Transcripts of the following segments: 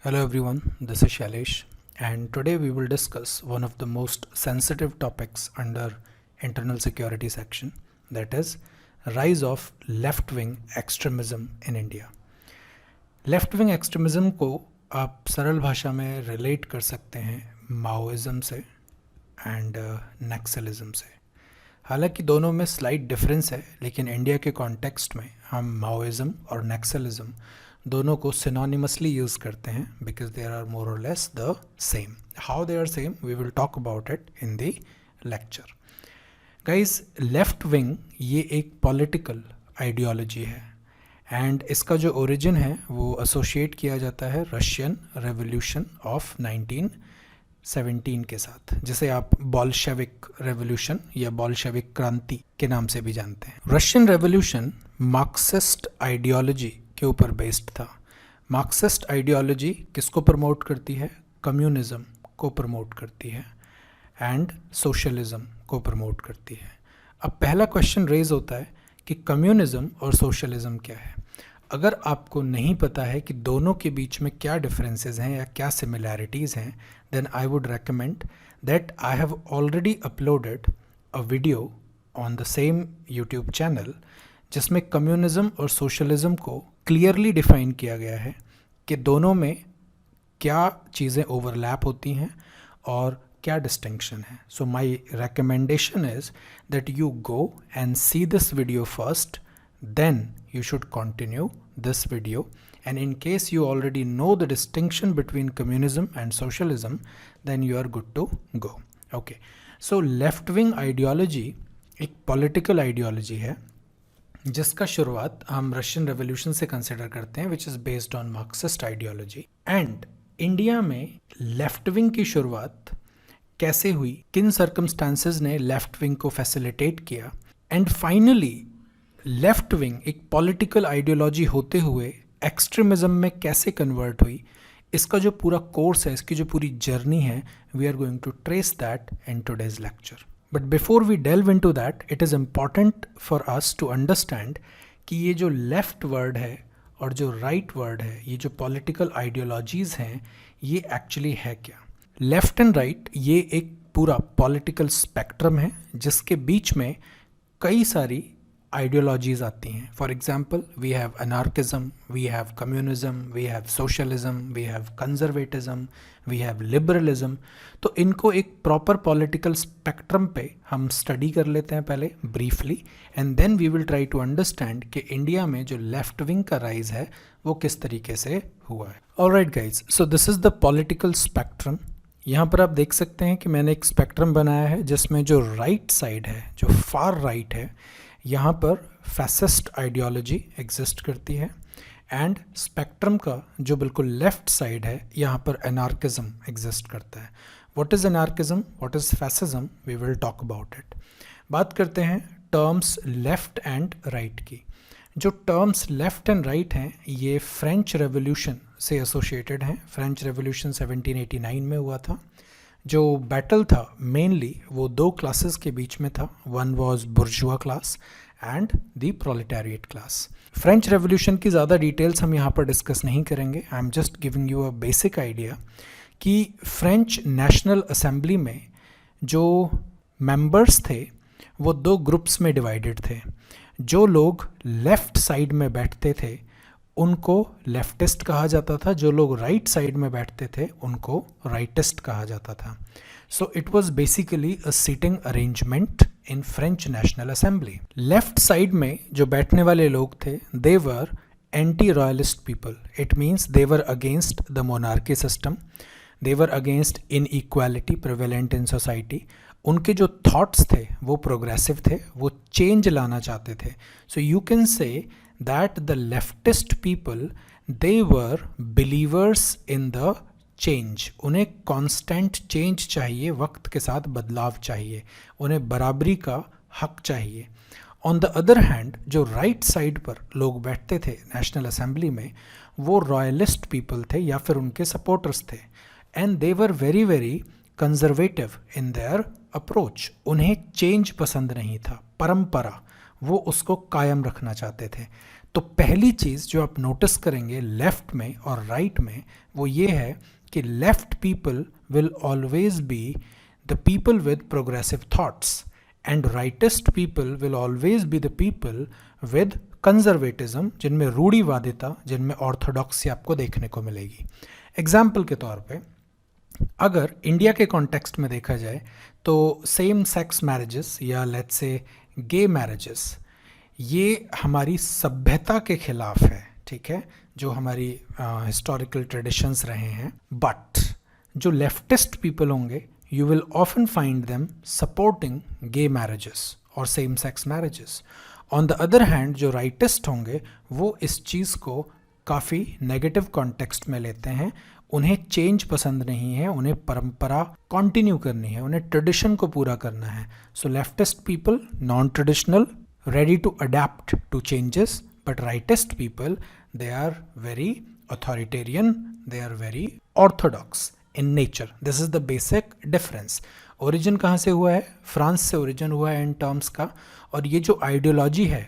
Hello everyone, this is Shailesh, and today we will discuss one of the most sensitive topics under internal security section, that is rise of left wing extremism in India. Left wing extremism को आप सरल भाषा में relate कर सकते हैं माओइज़म से and Naxalism से। हालांकि दोनों में स्लाइट डिफरेंस है, लेकिन इंडिया के कॉन्टेक्स्ट में हम माओइज़म और नक्सलिज्म दोनों को सिनोनिमसली यूज़ करते हैं बिकॉज दे आर मोर और less the same. How they are same we will talk about it in the lecture. Guys, left wing ये एक पॉलिटिकल आइडियोलॉजी है एंड इसका जो ओरिजिन है वो एसोशिएट किया जाता है रशियन रेवोल्यूशन ऑफ 1917 के साथ, जिसे आप बोल्शेविक रेवोल्यूशन या बोल्शेविक क्रांति के नाम से भी जानते हैं। रशियन रेवोल्यूशन मार्क्सिस्ट आइडियोलॉजी के ऊपर बेस्ड था। मार्क्सिस्ट आइडियोलॉजी किसको प्रमोट करती है? कम्युनिज्म को प्रमोट करती है एंड सोशलिज्म को प्रमोट करती है। अब पहला क्वेश्चन रेज होता है कि कम्युनिज्म और सोशलिज्म क्या है। अगर आपको नहीं पता है कि दोनों के बीच में क्या डिफरेंसेस हैं या क्या सिमिलैरिटीज़ हैं, then I would recommend that I have already uploaded a video on the same YouTube channel जिसमें कम्युनिज्म और सोशलिज्म को क्लियरली डिफाइन किया गया है कि दोनों में क्या चीज़ें ओवरलैप होती हैं और क्या डिस्टिंक्शन है। So my recommendation is that you go and see this video first, then you should continue this video, and in case you already know the distinction between communism and socialism, then you are good to go. Okay, so left wing ideology एक political ideology है जिसका शुरुआत हम Russian revolution से consider करते हैं, which is based on Marxist ideology. And India में left wing की शुरुआत कैसे हुई, किन सर्कमस्टांसेस ने लेफ्ट विंग को फैसिलिटेट किया, एंड फाइनली लेफ्ट विंग एक पॉलिटिकल आइडियोलॉजी होते हुए एक्सट्रीमिज्म में कैसे कन्वर्ट हुई, इसका जो पूरा कोर्स है, इसकी जो पूरी जर्नी है, we are going to trace that in today's lecture. But before we delve into that, it is important for us to understand कि ये जो लेफ्ट वर्ड है और जो राइट वर्ड है, ये जो पॉलिटिकल आइडियोलॉजीज़ हैं, ये एक्चुअली है क्या। लेफ्ट एंड राइट ये एक पूरा पॉलिटिकल स्पेक्ट्रम है जिसके बीच में कई सारी ideologies आती हैं। For example, we have anarchism, we have communism, we have socialism, we have conservatism, we have liberalism। तो इनको एक प्रॉपर पॉलिटिकल स्पेक्ट्रम पे हम स्टडी कर लेते हैं पहले briefly, and then we will try to understand कि इंडिया में जो लेफ्ट विंग का राइज है वो किस तरीके से हुआ है। Alright guys, so this is the political spectrum. यहाँ पर आप देख सकते हैं कि मैंने एक स्पेक्ट्रम बनाया है जिसमें जो राइट साइड है, जो फार राइट है, यहाँ पर फैसिस्ट आइडियोलॉजी एग्जिस्ट करती है, एंड स्पेक्ट्रम का जो बिल्कुल लेफ्ट साइड है, यहाँ पर एनार्किज्म एग्जिस्ट करता है। What is anarchism, what is fascism, we will talk about it. बात करते हैं टर्म्स लेफ्ट एंड राइट की। जो टर्म्स लेफ्ट एंड राइट हैं ये फ्रेंच रेवोल्यूशन से एसोसिएटेड हैं। फ्रेंच रेवोल्यूशन 1789 में हुआ था। जो बैटल था मेनली वो दो क्लासेस के बीच में था, one was bourgeois class and the proletariat class. French revolution की ज़्यादा डिटेल्स हम यहाँ पर डिस्कस नहीं करेंगे, I am just giving you a basic idea कि फ्रेंच नेशनल असेंबली में जो मेंबर्स थे वो दो ग्रुप्स में डिवाइडेड थे। जो लोग लेफ़्ट साइड में बैठते थे उनको लेफ्टिस्ट कहा जाता था, जो लोग राइट साइड में बैठते थे उनको राइटिस्ट कहा जाता था। So it was basically a seating arrangement in French National Assembly. Left side में जो बैठने वाले लोग थे, they were anti royalist people. It means they were against the monarchy system, they were against inequality prevalent in society. उनके जो thoughts थे वो प्रोग्रेसिव थे, वो चेंज लाना चाहते थे। So you can say that the leftist people, they were believers in the change। उन्हें constant change चाहिए, वक्त के साथ बदलाव चाहिए, उन्हें बराबरी का हक चाहिए। ऑन द अदर हैंड जो राइट साइड पर लोग बैठते थे नेशनल असेंबली में, वो रॉयलिस्ट पीपल थे या फिर उनके सपोर्टर्स थे, and they were very very conservative in their approach. उन्हें चेंज पसंद नहीं था, परंपरा वो उसको कायम रखना चाहते थे। तो पहली चीज़ जो आप नोटिस करेंगे लेफ्ट में और राइट में वो ये है कि left people will always be the people with progressive thoughts and rightist people will always be the people with conservatism, जिनमें रूढ़िवादिता, जिनमें ऑर्थोडॉक्सी आपको देखने को मिलेगी। एग्जाम्पल के तौर पे अगर इंडिया के कॉन्टेक्स्ट में देखा जाए तो सेम सेक्स मैरिजेस या लेट्स से गे मैरिजेस, ये हमारी सभ्यता के खिलाफ है, ठीक है, जो हमारी हिस्टोरिकल ट्रेडिशंस रहे हैं। बट जो लेफ्टिस्ट पीपल होंगे you will often find them supporting gay marriages और same sex marriages. On the other hand जो राइटिस्ट होंगे वो इस चीज़ को काफ़ी नेगेटिव कॉन्टेक्स्ट में लेते हैं, उन्हें चेंज पसंद नहीं है, उन्हें परंपरा कंटिन्यू करनी है, उन्हें ट्रेडिशन को पूरा करना है। So leftist people non traditional, ready to adapt to changes, but rightist people, they are very authoritarian, they are very orthodox in nature. This is the basic difference. origin कहाँ से हुआ है? फ्रांस से origin हुआ है in terms का। और ये जो आइडियोलॉजी है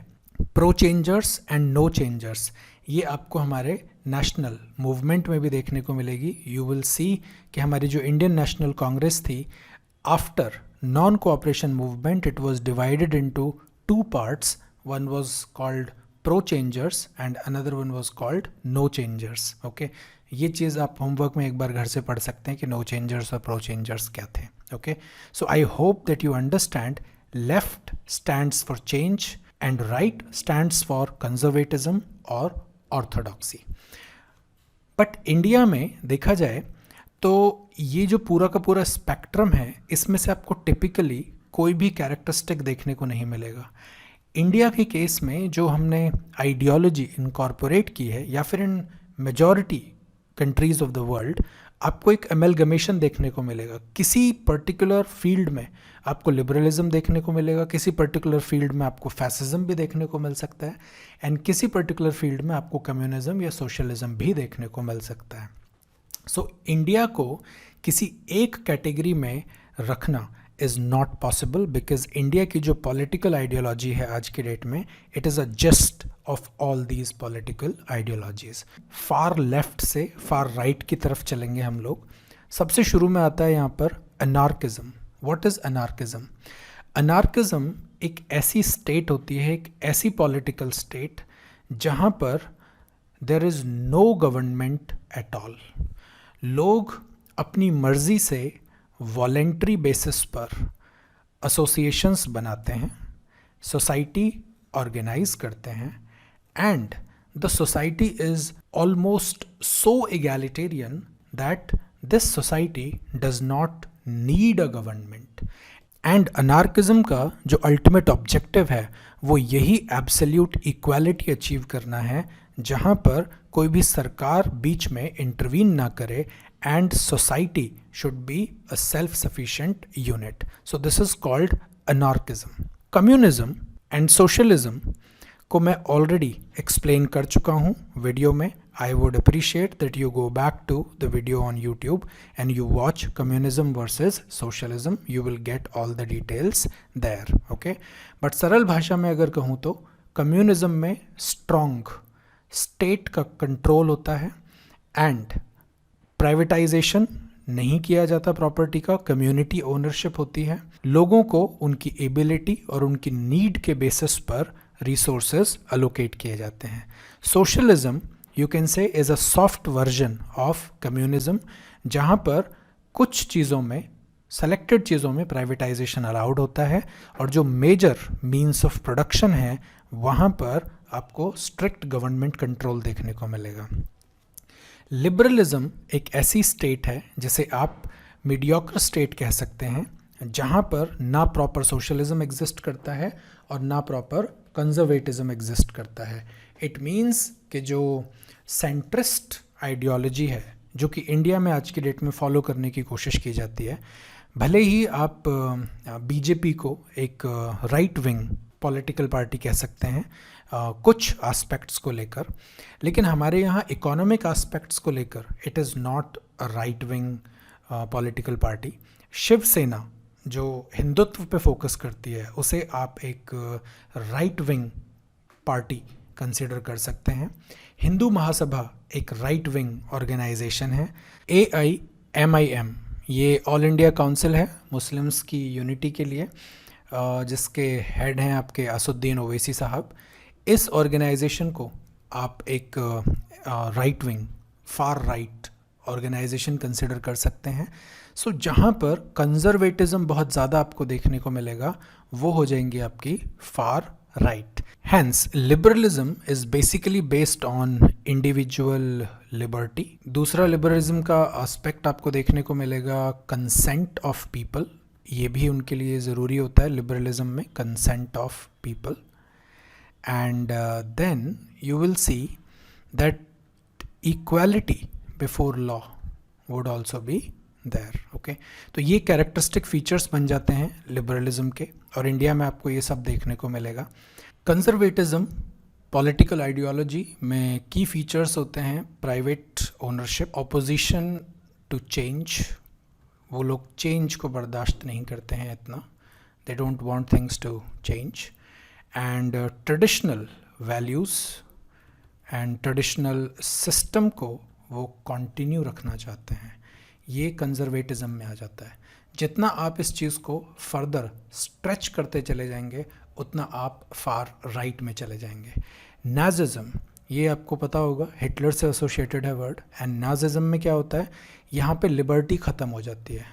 pro changers and no changers, ये आपको हमारे नेशनल मूवमेंट में भी देखने को मिलेगी। यू विल सी कि हमारी जो इंडियन नेशनल कांग्रेस थी, after non cooperation movement it was divided into two parts. One was called pro changers and another one was called no changers. Okay, ये चीज़ आप होमवर्क में एक बार घर से पढ़ सकते हैं कि no changers और pro changers क्या थे। Okay, so I hope that you understand left stands for change and right stands for conservatism or orthodoxy. But India में देखा जाए तो ये जो पूरा का पूरा स्पेक्ट्रम है, इसमें से आपको टिपिकली कोई भी कैरेक्टरिस्टिक देखने को नहीं मिलेगा। इंडिया के केस में जो हमने आइडियोलॉजी इनकॉर्पोरेट की है या फिर इन majority countries of the world, आपको एक एमलगमेशन देखने को मिलेगा। किसी पर्टिकुलर फील्ड में आपको लिबरलिज्म देखने को मिलेगा, किसी पर्टिकुलर फील्ड में आपको फैसिज्म भी देखने को मिल सकता है, एंड किसी पर्टिकुलर फील्ड में आपको कम्युनिज्म या सोशलिज्म भी देखने को मिल सकता है। सो इंडिया को किसी एक कैटेगरी में रखना is not possible, because India की जो पॉलिटिकल आइडियोलॉजी है आज की डेट में, it is a just of all these political ideologies. Far left से फार राइट की तरफ चलेंगे हम लोग। सबसे शुरू में आता है यहाँ पर anarchism. What is anarchism? Anarchism एक ऐसी स्टेट होती है, एक ऐसी पॉलिटिकल स्टेट जहाँ पर there is no government at all. लोग अपनी मर्जी से वॉलेंट्री बेसिस पर एसोसिएशंस बनाते हैं, सोसाइटी ऑर्गेनाइज करते हैं, and the society is almost so egalitarian that this society does not need a government. And anarchism का जो अल्टीमेट ऑब्जेक्टिव है वो यही एब्सोल्यूट इक्वालिटी अचीव करना है, जहाँ पर कोई भी सरकार बीच में इंटरवीन ना करे, and society should be a self-sufficient unit. So this is called anarchism. Communism and socialism को मैं already explain कर चुका हूँ वीडियो में। I would appreciate that you go back to the video on YouTube and you watch communism versus socialism. You will get all the details there. Okay? But सरल भाषा में अगर कहूँ तो communism में strong state का control होता है, and प्राइवेटाइजेशन नहीं किया जाता प्रॉपर्टी का, कम्युनिटी ओनरशिप होती है, लोगों को उनकी एबिलिटी और उनकी नीड के बेसिस पर रिसोर्सेज अलोकेट किए जाते हैं। Socialism you can say is a soft version of communism, जहाँ पर कुछ चीज़ों में, सेलेक्टेड चीज़ों में प्राइवेटाइजेशन अलाउड होता है, और जो मेजर मीन्स ऑफ प्रोडक्शन है वहाँ पर आपको स्ट्रिक्ट गवर्नमेंट कंट्रोल देखने को मिलेगा। लिबरलिज्म एक ऐसी स्टेट है जिसे आप मीडियोकर स्टेट कह सकते हैं, जहाँ पर ना प्रॉपर सोशलिज्म एग्जिस्ट करता है और ना प्रॉपर कंजर्वेटिज्म एग्जिस्ट करता है। इट मीन्स कि जो सेंट्रिस्ट आइडियोलॉजी है जो कि इंडिया में आज की डेट में फॉलो करने की कोशिश की जाती है, भले ही आप बीजेपी को एक राइट विंग पॉलिटिकल पार्टी कह सकते हैं कुछ एस्पेक्ट्स को लेकर, लेकिन हमारे यहाँ इकोनॉमिक एस्पेक्ट्स को लेकर it is not a right wing political party. Shiv Sena जो हिंदुत्व पे फोकस करती है उसे आप एक राइट विंग पार्टी कंसिडर कर सकते हैं। हिंदू महासभा एक राइट विंग ऑर्गेनाइजेशन है। AIMIM ये ऑल इंडिया काउंसिल है मुस्लिम्स की यूनिटी के लिए, जिसके हेड हैं आपके असुद्दीन ओवैसी साहब। इस ऑर्गेनाइजेशन को आप एक right wing, far right organisation consider कर सकते हैं। सो जहाँ पर कंजर्वेटिज्म बहुत ज़्यादा आपको देखने को मिलेगा वो हो जाएंगी आपकी far right. Hence liberalism is basically based on individual liberty. दूसरा लिबरलिज्म का एस्पेक्ट आपको देखने को मिलेगा कंसेंट ऑफ पीपल। ये भी उनके लिए ज़रूरी होता है लिबरलिज्म में, consent of people. And then you will see that equality before law would also be there. Okay, तो ये कैरेक्टरिस्टिक फीचर्स बन जाते हैं लिबरलिज्म के, और इंडिया में आपको ये सब देखने को मिलेगा। कंजर्वेटिज्म पॉलिटिकल आइडियोलॉजी में की फीचर्स होते हैं private ownership, opposition to change. वो लोग चेंज को बर्दाश्त नहीं करते हैं इतना, they don't want things to change. And traditional values and traditional system को वो कंटिन्यू रखना चाहते हैं। ये कंजर्वेटिज्म में आ जाता है। जितना आप इस चीज़ को फर्दर स्ट्रेच करते चले जाएंगे उतना आप फार राइट में चले जाएंगे। नाजिज्म, ये आपको पता होगा हिटलर से एसोसिएटेड है वर्ड। एंड नाजिज्म में क्या होता है, यहाँ पे लिबर्टी ख़त्म हो जाती है।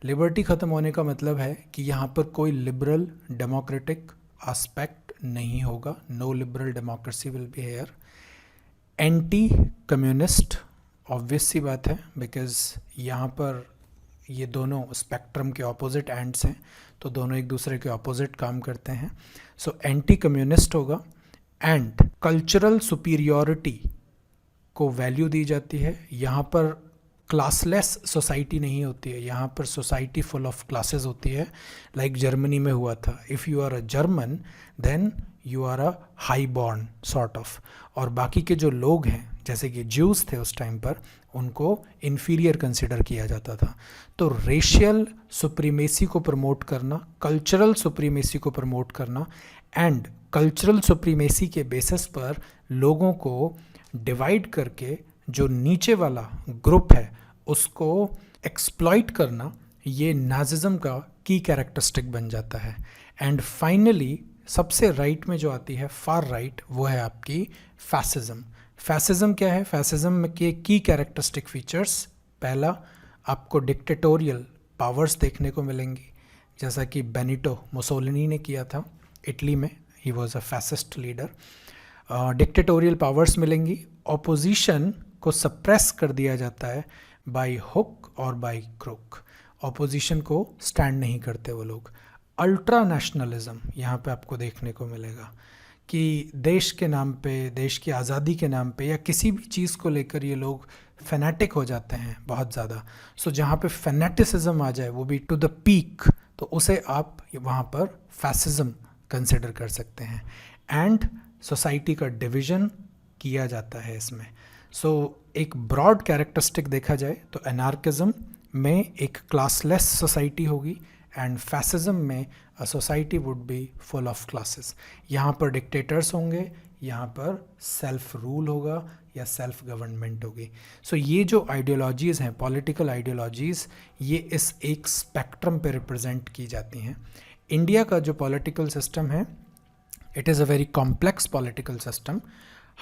लिबर्टी ख़त्म होने का मतलब है कि यहाँ पर कोई लिबरल डेमोक्रेटिक एस्पेक्ट नहीं होगा। No liberal democracy will be here. Anti communist, obvious सी बात है, बिकॉज यहाँ पर ये दोनों स्पेक्ट्रम के ऑपोजिट एंड्स हैं, तो दोनों एक दूसरे के ऑपोजिट काम करते हैं। सो एंटी कम्युनिस्ट होगा। एंड कल्चरल सुपीरियॉरिटी को वैल्यू दी जाती है। यहाँ पर क्लासलेस सोसाइटी नहीं होती है, यहाँ पर सोसाइटी फुल ऑफ क्लासेस होती है। लाइक जर्मनी में हुआ था, if you are a German then you are a high born sort of, और बाकी के जो लोग हैं जैसे कि ज्यूज़ थे उस टाइम पर, उनको इन्फीरियर कंसिडर किया जाता था। तो रेशियल सुप्रीमेसी को प्रमोट करना, कल्चरल सुप्रीमेसी को प्रमोट करना, एंड कल्चरल सुप्रीमेसी के बेसिस पर लोगों को डिवाइड करके जो नीचे वाला ग्रुप है उसको एक्सप्लॉइट करना, ये नाजिज्म का की कैरेक्टरिस्टिक बन जाता है। एंड फाइनली सबसे राइट में जो आती है फार राइट, वो है आपकी फैसिज्म। फैसिज्म क्या है? फैसिज्म के की कैरेक्टरिस्टिक फीचर्स, पहला आपको डिक्टेटोरियल पावर्स देखने को मिलेंगी, जैसा कि बेनिटो मुसोलिनी ने किया था इटली में, he was a fascist leader. Dictatorial powers मिलेंगी। ऑपोजिशन को सप्रेस कर दिया जाता है बाय हुक और बाय क्रुक। ऑपोजिशन को स्टैंड नहीं करते वो लोग। अल्ट्रा नेशनलिज्म यहाँ पे आपको देखने को मिलेगा कि देश के नाम पे, देश की आज़ादी के नाम पे, या किसी भी चीज़ को लेकर ये लोग फैनेटिक हो जाते हैं बहुत ज़्यादा। सो जहाँ पे फैनेटिसिज्म आ जाए, वो भी टू द पीक, तो उसे आप वहाँ पर फैसिज्म कंसिडर कर सकते हैं। एंड सोसाइटी का डिवीज़न किया जाता है इसमें। सो एक ब्रॉड कैरेक्टरिस्टिक देखा जाए तो एनार्किज्म में एक क्लासलेस सोसाइटी होगी, एंड फैसिज्म में a society would be full of classes. यहाँ पर डिक्टेटर्स होंगे, यहाँ पर सेल्फ रूल होगा या सेल्फ गवर्नमेंट होगी। सो ये जो आइडियोलॉजीज़ हैं, पॉलिटिकल आइडियोलॉजीज़, ये इस एक स्पेक्ट्रम पे रिप्रेजेंट की जाती हैं। इंडिया का जो पॉलिटिकल सिस्टम है, it is a very complex political system.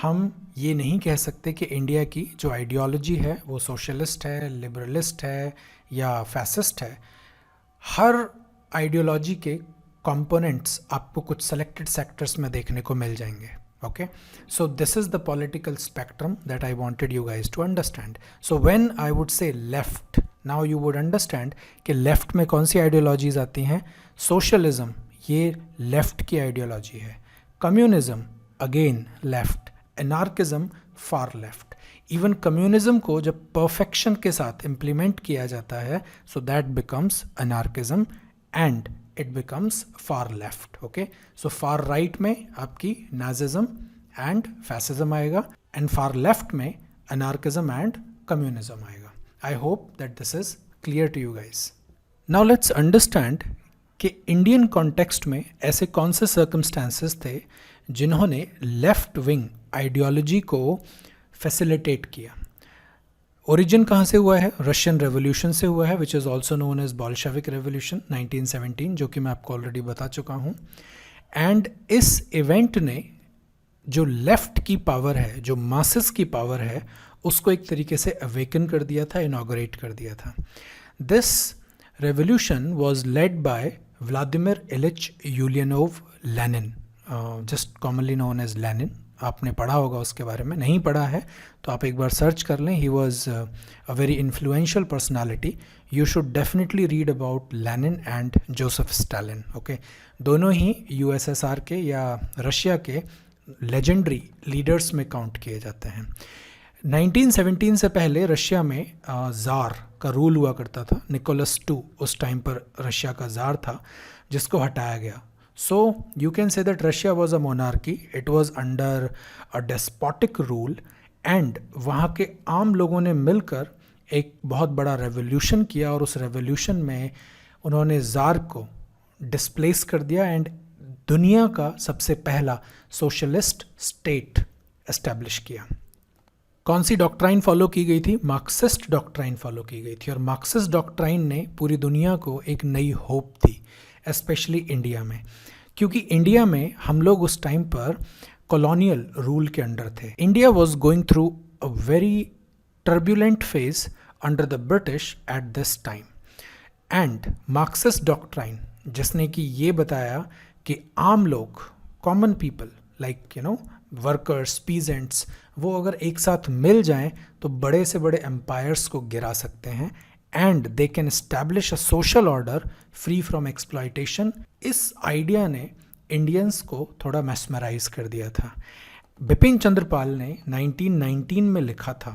हम ये नहीं कह सकते कि इंडिया की जो आइडियोलॉजी है वो सोशलिस्ट है, लिबरलिस्ट है या फैसिस्ट है। हर आइडियोलॉजी के कंपोनेंट्स आपको कुछ सेलेक्टेड सेक्टर्स में देखने को मिल जाएंगे। Okay, so this is the political spectrum that I wanted you guys to understand. So when I would say left, now you would understand कि लेफ्ट में कौन सी आइडियोलॉजीज आती हैं। सोशलिज्म, ये लेफ्ट की आइडियोलॉजी है। Communism, again left. Anarchism, far left. Even communism को जब परफेक्शन के साथ इम्प्लीमेंट किया जाता है, so that becomes anarchism and it becomes far left. Okay, so far right में आपकी नाजिज्म एंड फैसिज्म आएगा, एंड फार लेफ्ट में अनार्किज्म एंड कम्युनिज्म आएगा। I hope that this is clear to you guys. Now let's understand कि Indian context में ऐसे कौन से सर्कमस्टांसेस थे जिन्होंने लेफ्ट विंग आइडियोलॉजी को फैसिलिटेट किया। ओरिजिन कहाँ से हुआ है? रशियन रेवोल्यूशन से हुआ है, which is also known as Bolshevik revolution 1917, जो कि मैं आपको ऑलरेडी बता चुका हूँ। एंड इस इवेंट ने जो लेफ्ट की पावर है, जो मासेस की पावर है, उसको एक तरीके से अवेकन कर दिया था, इनॉग्रेट कर दिया था। This revolution was led by Vladimir Ilyich Ulyanov Lenin, just commonly known as Lenin. आपने पढ़ा होगा उसके बारे में, नहीं पढ़ा है तो आप एक बार सर्च कर लें। He was a very influential personality. You should definitely read about Lenin and Joseph Stalin. Okay, दोनों ही यूएसएसआर के या रशिया के लेजेंडरी लीडर्स में काउंट किए जाते हैं। 1917 से पहले रशिया में ज़ार का रूल हुआ करता था। निकोलस II उस टाइम पर रशिया का ज़ार था, जिसको हटाया गया। So you can say that Russia was a monarchy. It was under a despotic rule, and वहाँ के आम लोगों ने मिलकर एक बहुत बड़ा रेवोल्यूशन किया, और उस रेवोल्यूशन में उन्होंने ज़ार को डिस्प्लेस कर दिया एंड दुनिया का सबसे पहला सोशलिस्ट स्टेट एस्टेब्लिश किया। कौन सी डॉक्ट्राइन फॉलो की गई थी? मार्क्सिस्ट डॉक्ट्राइन फॉलो की गई थी, और मार्क्सिस्ट डॉक्ट्राइन ने पूरी दुनिया को एक नई होप दी, स्पेशली इंडिया में, क्योंकि इंडिया में हम लोग उस टाइम पर कॉलोनियल रूल के अंडर थे। India was going through a very turbulent phase under the British at this time. And Marxist doctrine, जिसने कि ये बताया कि आम लोग, common people like workers, peasants, वो अगर एक साथ मिल जाएं तो बड़े से बड़े एम्पायर्स को गिरा सकते हैं, and they can establish a social order free from exploitation. इस आइडिया ने इंडियंस को थोड़ा मैस्मराइज कर दिया था। बिपिन चंद्रपाल ने 1919 में लिखा था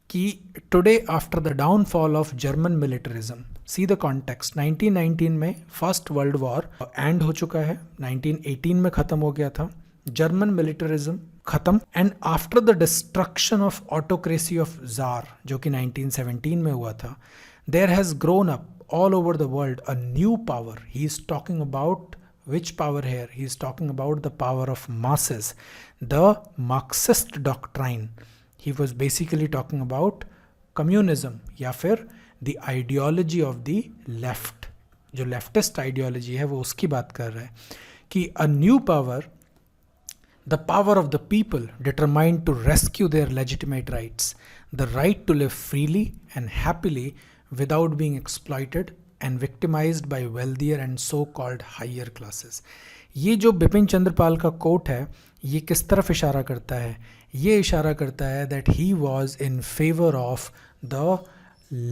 कि today after the downfall of German militarism, see the context, 1919 में फर्स्ट वर्ल्ड वॉर एंड हो चुका है, 1918 में ख़त्म हो गया था, जर्मन मिलिटरिज्म खत्म, and after the destruction of autocracy of tsar, जो कि 1917 में हुआ था, there has grown up all over the world a new power. He is talking about which power here? He is talking about the power of masses, the Marxist doctrine. He was basically talking about communism या फिर the ideology of the left. जो leftist ideology है वो उसकी बात कर रहा है कि a new power, the power of the people determined to rescue their legitimate rights, the right to live freely and happily without being exploited and victimized by wealthier and so-called higher classes. ये जो बिपिन चंद्रपाल का coat है, ये किस तरफ इशारा करता है? ये इशारा करता है that he was in favor of the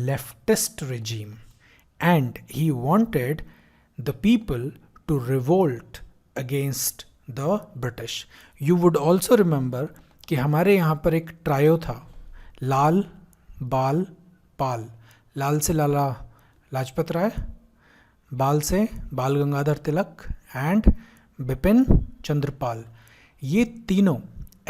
leftist regime and he wanted the people to revolt against the British. You would also remember कि हमारे यहाँ पर एक ट्रायो था, लाल बाल पाल। लाल से लाला लाजपत राय, बाल से बाल गंगाधर तिलक एंड बिपिन चंद्रपाल। ये तीनों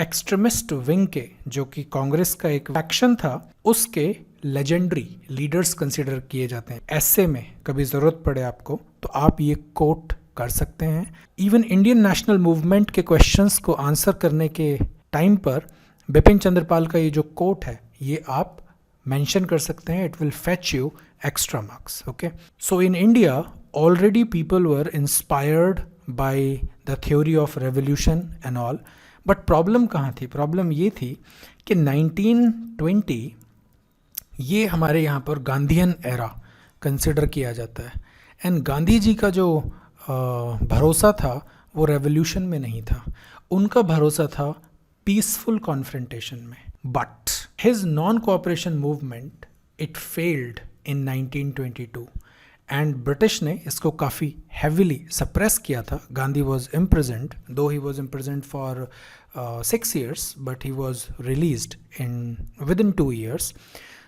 एक्सट्रीमिस्ट विंग के, जो कि कांग्रेस का एक फैक्शन था, उसके लेजेंडरी लीडर्स कंसिडर किए जाते हैं। ऐसे में कभी ज़रूरत पड़े आपको तो आप ये कोट कर सकते हैं। इवन इंडियन नेशनल मूवमेंट के क्वेश्चंस को आंसर करने के टाइम पर बिपिन चंद्रपाल का ये जो कोट है, ये आप मेंशन कर सकते हैं। It will fetch you extra marks. Okay, so in India already people were inspired by the theory of revolution and all, but problem कहाँ थी? प्रॉब्लम ये थी कि 1920 ये हमारे यहाँ पर गांधीयन एरा कंसिडर किया जाता है, एंड गांधी जी का जो भरोसा था वो रेवोल्यूशन में नहीं था, उनका भरोसा था पीसफुल कॉन्फ्रंटेशन में। But his non-cooperation movement, it failed in 1922 and British ने इसको काफ़ी heavily suppress किया था। Gandhi was imprisoned, though he was imprisoned for 6 years, but he was released within 2 years.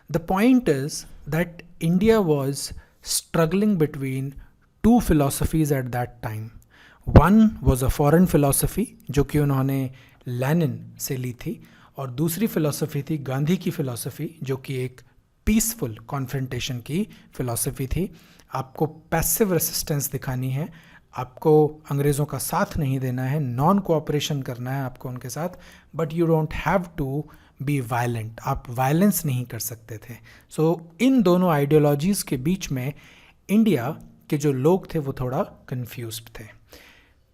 The point is that India was struggling between two philosophies at that time. One was a foreign philosophy जो कि उन्होंने Lenin से ली थी, और दूसरी philosophy थी गांधी की philosophy, जो कि एक पीसफुल कॉन्फ्रंटेशन की फिलॉसफी थी। आपको पैसिव रेसिस्टेंस दिखानी है, आपको अंग्रेज़ों का साथ नहीं देना है, नॉन कोऑपरेशन करना है आपको उनके साथ, but you don't have to be violent, आप वायलेंस नहीं कर सकते थे। सो इन दोनों आइडियोलॉजीज़ के बीच में इंडिया के जो लोग थे वो थोड़ा कंफ्यूज्ड थे।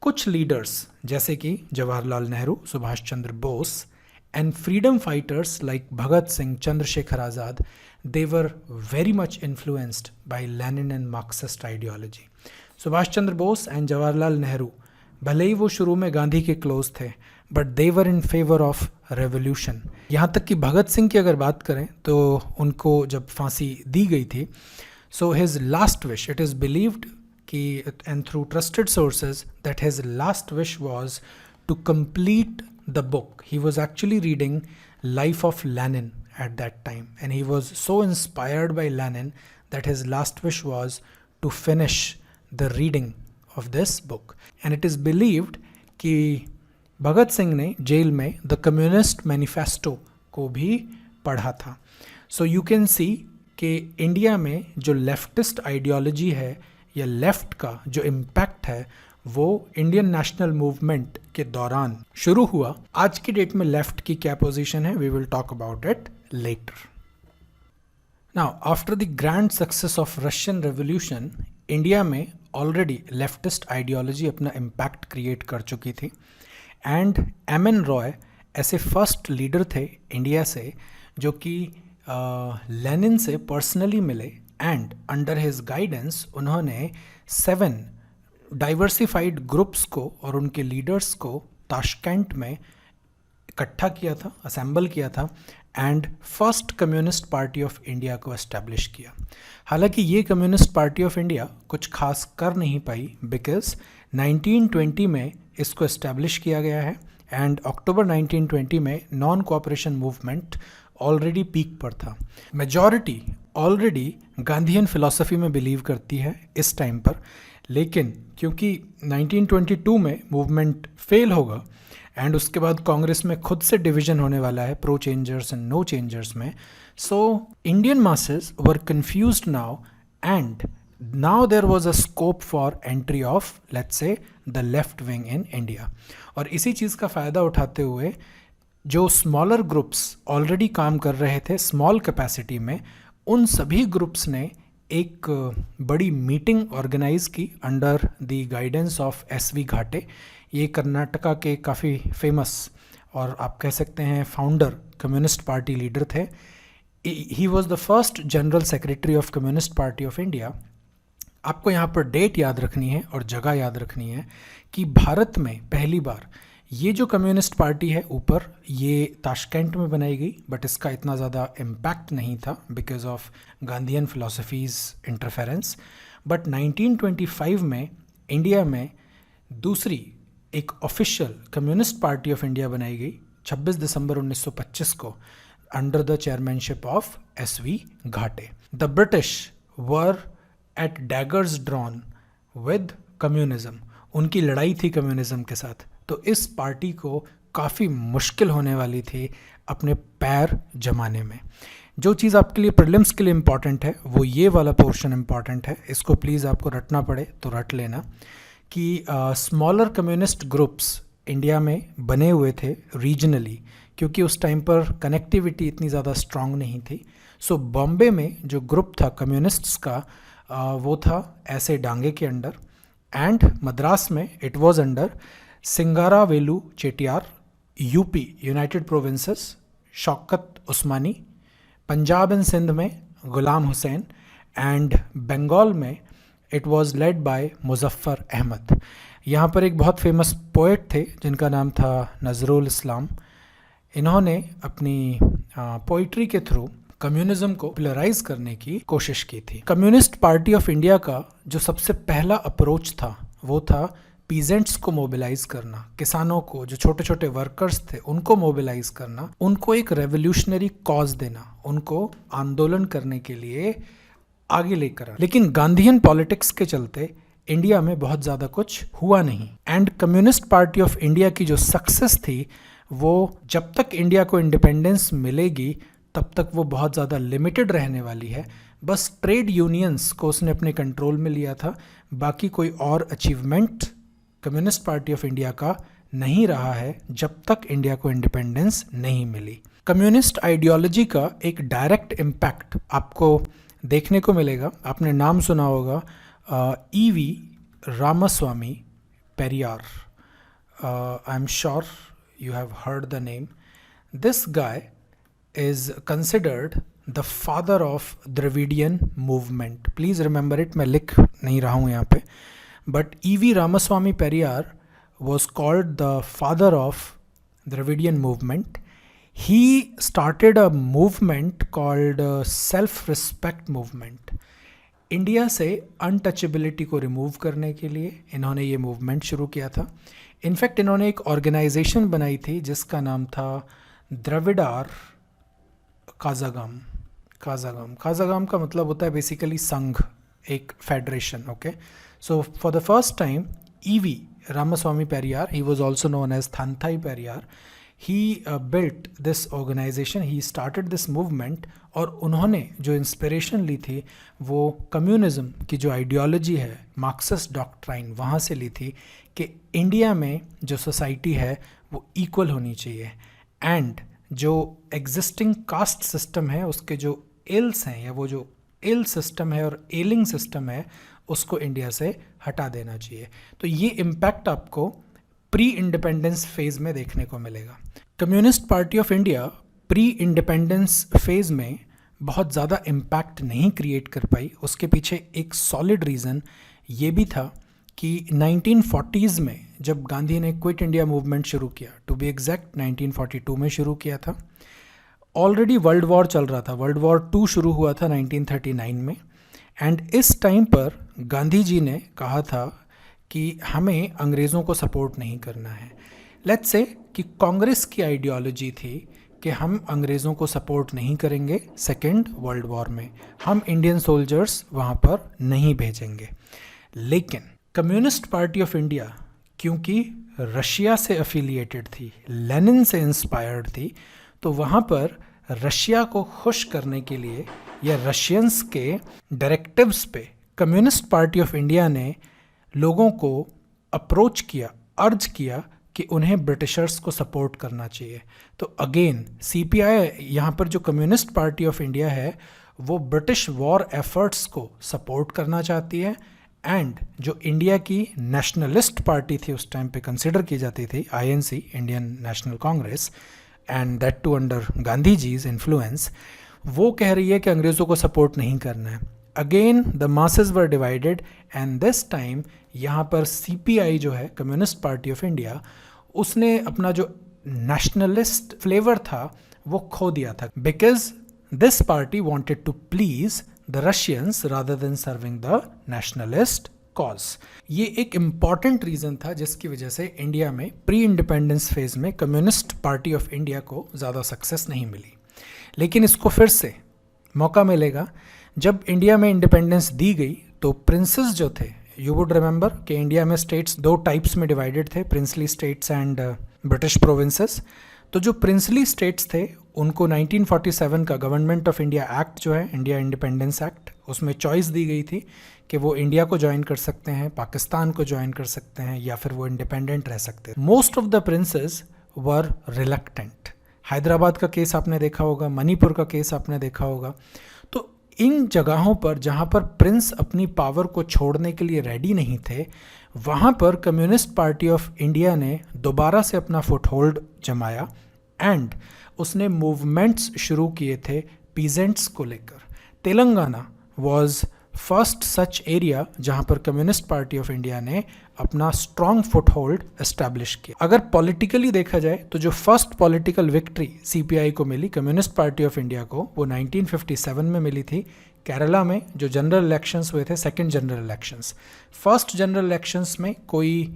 कुछ लीडर्स जैसे कि Jawaharlal Nehru, Subhash Chandra Bose and freedom fighters like Bhagat Singh, Chandrashekhar Azad, they were very much influenced by Lenin and Marxist ideology. Subhash Chandra Bose and Jawaharlal Nehru भले ही वो शुरू में गांधी के क्लोज थे, but they were in favour of revolution. यहाँ तक कि भगत सिंह की अगर बात करें तो उनको जब फांसी दी गई थी, so his last wish, it is believed कि and through trusted sources that his last wish was to complete the book. He was actually reading life of Lenin at that time, and he was so inspired by Lenin that his last wish was to finish the reading of this book. And it is believed कि भगत सिंह ने jail में the communist manifesto को भी पढ़ा था। So you can see कि India में जो लेफ्टिस्ट आइडियोलॉजी है या लेफ्ट का जो इम्पैक्ट है वो इंडियन नेशनल मूवमेंट के दौरान शुरू हुआ। आज की डेट में लेफ्ट की क्या पोजीशन है, we will talk about it later. Now, after the grand success of Russian Revolution, India में ऑलरेडी लेफ्टिस्ट आइडियोलॉजी अपना इम्पैक्ट क्रिएट कर चुकी थी, एंड एम.एन. रॉय ऐसे फर्स्ट लीडर थे इंडिया से जो कि लेनिन से पर्सनली मिले, एंड अंडर हिज गाइडेंस उन्होंने 7 डाइवर्सिफाइड ग्रुप्स को और उनके लीडर्स को ताशकंद में इकट्ठा किया था, असेंबल किया था, and first communist party of India को एस्टैब्लिश किया। हालांकि ये कम्युनिस्ट पार्टी ऑफ इंडिया कुछ खास कर नहीं पाई, बिकॉज 1920 में इसको एस्टैब्लिश किया गया है, एंड अक्टूबर 1920 में non cooperation movement already peak पर था। मेजॉरिटी ऑलरेडी गांधीयन फिलॉसफी में बिलीव करती है इस टाइम पर, लेकिन क्योंकि 1922 में मूवमेंट फेल होगा एंड उसके बाद कांग्रेस में खुद से डिवीजन होने वाला है pro changers and no changers में, so Indian masses were confused now, and now there was a scope for entry of let's say the left wing in India. और इसी चीज़ का फ़ायदा उठाते हुए जो स्मॉलर ग्रुप्स ऑलरेडी काम कर रहे थे स्मॉल कैपेसिटी में, उन सभी ग्रुप्स ने एक बड़ी मीटिंग ऑर्गेनाइज की under the guidance of S V. घाटे। ये कर्नाटका के काफ़ी फेमस और आप कह सकते हैं फाउंडर कम्युनिस्ट पार्टी लीडर थे। He was the first general secretary of communist party of India. आपको यहाँ पर डेट याद रखनी है और जगह याद रखनी है कि भारत में पहली बार ये जो कम्युनिस्ट पार्टी है ऊपर, ये ताशकंद में बनाई गई, बट इसका इतना ज़्यादा इम्पैक्ट नहीं था because of Gandhian philosophies interference. But 1925 में इंडिया में दूसरी एक official communist party of India बनाई गई 26 दिसंबर 1925 को under the chairmanship of S V. Ghate. The British were at daggers drawn with communism, उनकी लड़ाई थी कम्युनिज्म के साथ, तो इस पार्टी को काफ़ी मुश्किल होने वाली थी अपने पैर जमाने में। जो चीज़ आपके लिए प्रीलिम्स के लिए इम्पॉर्टेंट है वो ये वाला पोर्शन इम्पॉर्टेंट है, इसको प्लीज़ आपको रटना पड़े तो रट लेना कि स्मॉलर कम्युनिस्ट ग्रुप्स इंडिया में बने हुए थे रीजनली, क्योंकि उस टाइम पर कनेक्टिविटी इतनी ज़्यादा स्ट्रांग नहीं थी। सो बॉम्बे में जो ग्रुप था कम्युनिस्ट्स का वो था ऐसे डांगे के अंडर, एंड मद्रास में it was under Singaravelu Chettiar, UP united provinces Shaukat Usmani, Punjab and Sindh में गुलाम हुसैन, एंड बंगाल में it was led by Muzaffar Ahmad. यहाँ पर एक बहुत फेमस पोएट थे जिनका नाम था नजरुल इस्लाम। इन्होंने अपनी पोइट्री के थ्रू कम्युनिज्म को पॉपुलराइज करने की कोशिश की थी। कम्युनिस्ट पार्टी ऑफ इंडिया का जो सबसे पहला अप्रोच था वो था पीजेंट्स को मोबिलाइज करना, किसानों को, जो छोटे छोटे वर्कर्स थे उनको मोबिलाइज करना, उनको एक रेवोल्यूशनरी कॉज देना, उनको आंदोलन करने के लिए आगे लेकर आना। लेकिन गांधीयन पॉलिटिक्स के चलते इंडिया में बहुत ज़्यादा कुछ हुआ नहीं, and communist party of India की जो सक्सेस थी वो जब तक इंडिया को इंडिपेंडेंस मिलेगी तब तक वो बहुत ज़्यादा लिमिटेड रहने वाली है। बस ट्रेड यूनियंस को उसने अपने कंट्रोल में लिया था, बाकी कोई और achievement communist party of India का नहीं रहा है जब तक इंडिया को इंडिपेंडेंस नहीं मिली। कम्युनिस्ट आइडियोलॉजी का एक डायरेक्ट इम्पैक्ट आपको देखने को मिलेगा। आपने नाम सुना होगा E V Ramaswamy Periyar. I am sure you have heard the name. This guy is considered the father of Dravidian movement. Please remember it. मैं लिख नहीं रहा हूँ यहाँ पे, but E.V. Ramaswamy Periyar was called the father of Dravidian movement. He started a movement called self-respect movement. India से untouchability को remove करने के लिए इन्होंने ये मूवमेंट शुरू किया था। इनफैक्ट इन्होंने एक ऑर्गेनाइजेशन बनाई थी जिसका नाम था द्रविडार काजागम। काजागम का मतलब होता है बेसिकली संघ, एक federation. Okay, so for the first time E V Ramaswamy Periyar, he was also known as Thanthai Periyar, he built this organization, he started this movement। और उन्होंने जो इंस्पिरेशन ली थी वो कम्युनिज्म की जो आइडियोलॉजी है, मार्क्सिस्ट डॉक्ट्राइन, वहाँ से ली थी कि इंडिया में जो सोसाइटी है वो इक्वल होनी चाहिए, एंड जो एग्जिस्टिंग कास्ट सिस्टम है उसके जो इल्स हैं, या वो जो इल सिस्टम है और एलिंग सिस्टम है, उसको इंडिया से हटा देना चाहिए। तो ये इम्पैक्ट आपको प्री इंडिपेंडेंस फेज में देखने को मिलेगा। Communist party of India pre independence phase में बहुत ज़्यादा इम्पैक्ट नहीं क्रिएट कर पाई। उसके पीछे एक सॉलिड रीज़न ये भी था कि 1940s में जब गांधी ने क्विट इंडिया मूवमेंट शुरू किया, टू बी एग्जैक्ट 1942 में शुरू किया था, ऑलरेडी वर्ल्ड वॉर चल रहा था। वर्ल्ड वॉर 2 शुरू हुआ था 1939 में, एंड इस टाइम पर गांधी जी ने कहा था कि हमें अंग्रेज़ों को सपोर्ट नहीं करना है। लेट्स से कि कांग्रेस की आइडियोलॉजी थी कि हम अंग्रेज़ों को सपोर्ट नहीं करेंगे सेकेंड वर्ल्ड वॉर में, हम इंडियन सोल्जर्स वहाँ पर नहीं भेजेंगे। लेकिन कम्युनिस्ट पार्टी ऑफ इंडिया क्योंकि रशिया से एफिलिएटेड थी, लेनिन से इंस्पायर्ड थी, तो वहाँ पर रशिया को खुश करने के लिए या रशियंस के डायरेक्टिव्स पे कम्युनिस्ट पार्टी ऑफ इंडिया ने लोगों को अप्रोच किया, अर्ज किया कि उन्हें ब्रिटिशर्स को सपोर्ट करना चाहिए। तो अगेन सीपीआई, यहाँ पर जो कम्युनिस्ट पार्टी ऑफ इंडिया है, वो ब्रिटिश वॉर एफर्ट्स को सपोर्ट करना चाहती है, एंड जो इंडिया की नेशनलिस्ट पार्टी थी उस टाइम पे कंसिडर की जाती थी, INC, Indian national Congress, and that too under Gandhi ji's influence, वो कह रही है कि अंग्रेज़ों को सपोर्ट नहीं करना है। Again the masses were divided, and this time यहाँ पर सीपीआई जो है कम्युनिस्ट पार्टी ऑफ इंडिया, उसने अपना जो नेशनलिस्ट फ्लेवर था वो खो दिया था, because this party wanted to please the Russians rather than serving the nationalist cause. ये एक इम्पॉर्टेंट रीज़न था जिसकी वजह से इंडिया में प्री इंडिपेंडेंस फेज में कम्युनिस्ट पार्टी ऑफ इंडिया को ज़्यादा सक्सेस नहीं मिली। लेकिन इसको फिर से मौका मिलेगा जब इंडिया में इंडिपेंडेंस दी गई। तो प्रिंसेस जो थे, यू वुड रिमेंबर कि इंडिया में स्टेट्स 2 टाइप्स में डिवाइडेड थे, princely states and British provinces. तो जो प्रिंसली स्टेट्स थे उनको 1947 का गवर्नमेंट ऑफ इंडिया एक्ट जो है, इंडिया इंडिपेंडेंस एक्ट, उसमें चॉइस दी गई थी कि वो इंडिया को ज्वाइन कर सकते हैं, पाकिस्तान को ज्वाइन कर सकते हैं, या फिर वो इंडिपेंडेंट रह सकते हैं। Most of the princess were reluctant. Hyderabad का केस आपने देखा होगा, मणिपुर का केस आपने देखा होगा। तो इन जगहों पर जहाँ पर प्रिंस अपनी पावर को छोड़ने के लिए रेडी नहीं थे, वहाँ पर कम्युनिस्ट पार्टी ऑफ इंडिया ने दोबारा से अपना फुटहोल्ड जमाया, एंड उसने मूवमेंट्स शुरू किए थे पीजेंट्स को लेकर। Telangana was first such area जहाँ पर कम्युनिस्ट पार्टी ऑफ इंडिया ने अपना स्ट्रॉन्ग फुटहोल्ड एस्टैब्लिश किया। अगर पॉलिटिकली देखा जाए तो जो फर्स्ट पॉलिटिकल विक्ट्री सीपीआई को मिली, कम्युनिस्ट पार्टी ऑफ इंडिया को, वो 1957 में मिली थी केरला में, जो जनरल इलेक्शंस हुए थे, second general elections. First general elections में कोई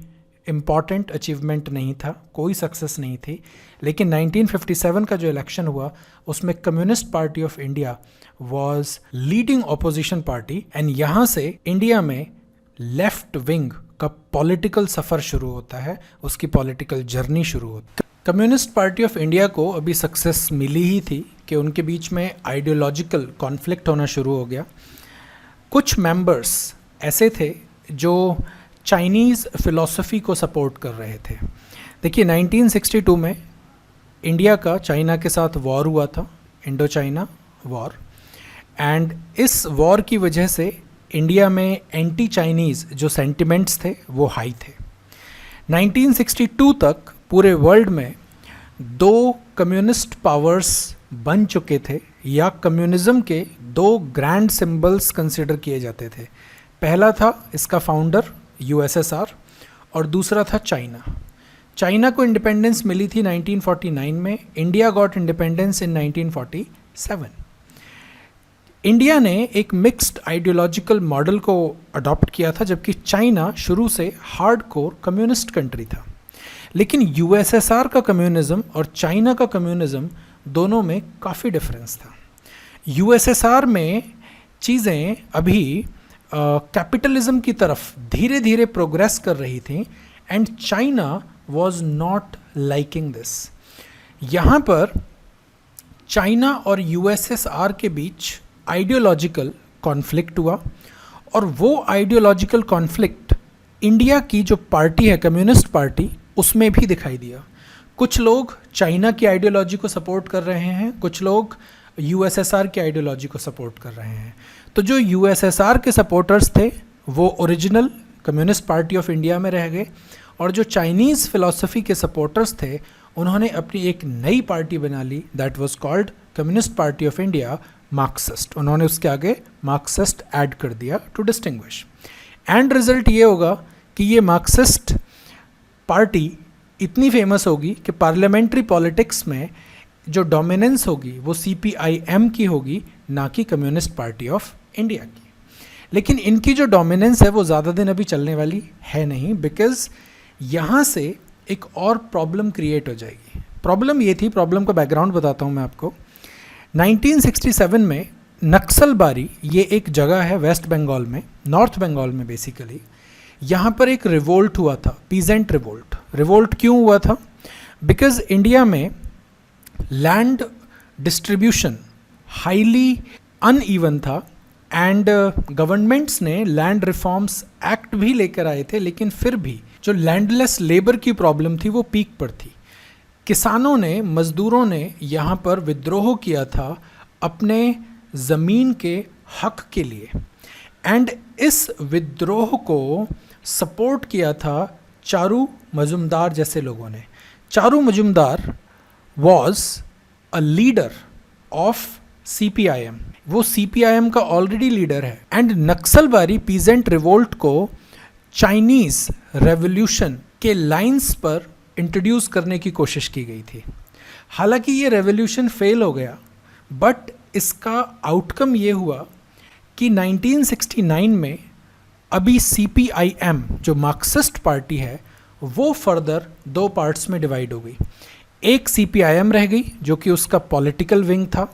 इम्पॉर्टेंट अचीवमेंट नहीं था, कोई सक्सेस नहीं थी, लेकिन 1957 का जो इलेक्शन हुआ उसमें communist party of India was leading opposition party, and यहाँ से इंडिया में लेफ्ट विंग का पॉलिटिकल सफ़र शुरू होता है, उसकी पॉलिटिकल जर्नी शुरू होती है। कम्युनिस्ट पार्टी ऑफ इंडिया को अभी सक्सेस मिली ही थी कि उनके बीच में आइडियोलॉजिकल कॉन्फ्लिक्ट होना शुरू हो गया। कुछ मेंबर्स ऐसे थे जो चाइनीज़ फ़िलॉसफी को सपोर्ट कर रहे थे। देखिए 1962 में इंडिया का चाइना के साथ वॉर हुआ था, इंडो चाइना वॉर, एंड इस वॉर की वजह से इंडिया में एंटी चाइनीज़ जो सेंटिमेंट्स थे वो हाई थे। 1962 तक पूरे वर्ल्ड में दो कम्युनिस्ट पावर्स बन चुके थे, या कम्युनिज्म के दो ग्रैंड सिंबल्स कंसिडर किए जाते थे। पहला था इसका फाउंडर यूएसएसआर और दूसरा था चाइना। चाइना को इंडिपेंडेंस मिली थी 1949 में, India got independence in 1947। India ने एक मिक्स्ड आइडियोलॉजिकल मॉडल को अडॉप्ट किया था, जबकि चाइना शुरू से हार्डकोर कम्युनिस्ट कंट्री था। लेकिन यूएसएसआर का कम्युनिज्म और चाइना का कम्युनिज्म दोनों में काफ़ी डिफरेंस था। यूएसएसआर में चीज़ें अभी कैपिटलिज्म की तरफ धीरे धीरे प्रोग्रेस कर रही थी, and China was not liking this. यहाँ पर चाइना और यूएसएसआर के बीच आइडियोलॉजिकल कॉन्फ्लिक्ट हुआ, और वो आइडियोलॉजिकल कॉन्फ्लिक्ट इंडिया की जो पार्टी है कम्युनिस्ट पार्टी उसमें भी दिखाई दिया। कुछ लोग चाइना की आइडियोलॉजी को सपोर्ट कर रहे हैं, कुछ लोग यूएसएसआर की आइडियोलॉजी को सपोर्ट कर रहे हैं। तो जो यूएसएसआर के सपोर्टर्स थे वो original communist party of India में रह गए, और जो चाइनीज़ फिलॉसफी के सपोर्टर्स थे उन्होंने अपनी एक नई पार्टी बना ली, that was called communist party of India, Marxist. उन्होंने उसके आगे मार्क्सिस्ट ऐड कर दिया टू डिस्टिंग्विश। एंड रिजल्ट ये होगा कि ये मार्क्सिस्ट पार्टी इतनी फेमस होगी कि पार्लियामेंट्री पॉलिटिक्स में जो डोमिनेंस होगी वो सीपीआईएम की होगी, ना कि कम्युनिस्ट पार्टी ऑफ इंडिया की। लेकिन इनकी जो डोमिनेंस है वो ज़्यादा दिन अभी चलने वाली है नहीं, बिकॉज यहाँ से एक और प्रॉब्लम क्रिएट हो जाएगी। प्रॉब्लम ये थी, प्रॉब्लम का बैकग्राउंड बताता हूँ मैं आपको। 1967 में नक्सलबारी, ये एक जगह है वेस्ट बंगाल में, नॉर्थ बंगाल में बेसिकली, यहाँ पर एक रिवोल्ट हुआ था, पीजेंट रिवोल्ट। रिवोल्ट क्यों हुआ था? बिकॉज इंडिया में लैंड डिस्ट्रीब्यूशन हाईली अनइवन था, एंड गवर्नमेंट्स ने लैंड रिफॉर्म्स एक्ट भी लेकर आए थे, लेकिन फिर भी जो लैंडलेस लेबर की प्रॉब्लम थी वो पीक पर थी। किसानों ने, मज़दूरों ने यहाँ पर विद्रोह किया था अपने ज़मीन के हक के लिए, एंड इस विद्रोह को सपोर्ट किया था चारू मजुमदार जैसे लोगों ने। Charu Majumdar was a leader of CPIM, वो सीपीआईएम का ऑलरेडी लीडर है, एंड नक्सलबारी पीजेंट रिवोल्ट को चाइनीज़ रेवोल्यूशन के लाइंस पर इंट्रोड्यूस करने की कोशिश की गई थी। हालांकि ये रेवोल्यूशन फेल हो गया, बट इसका आउटकम ये हुआ कि 1969 में अभी सीपीआईएम जो मार्क्सिस्ट पार्टी है वो फर्दर दो पार्ट्स में डिवाइड हो गई। एक सीपीआईएम रह गई जो कि उसका पॉलिटिकल विंग था,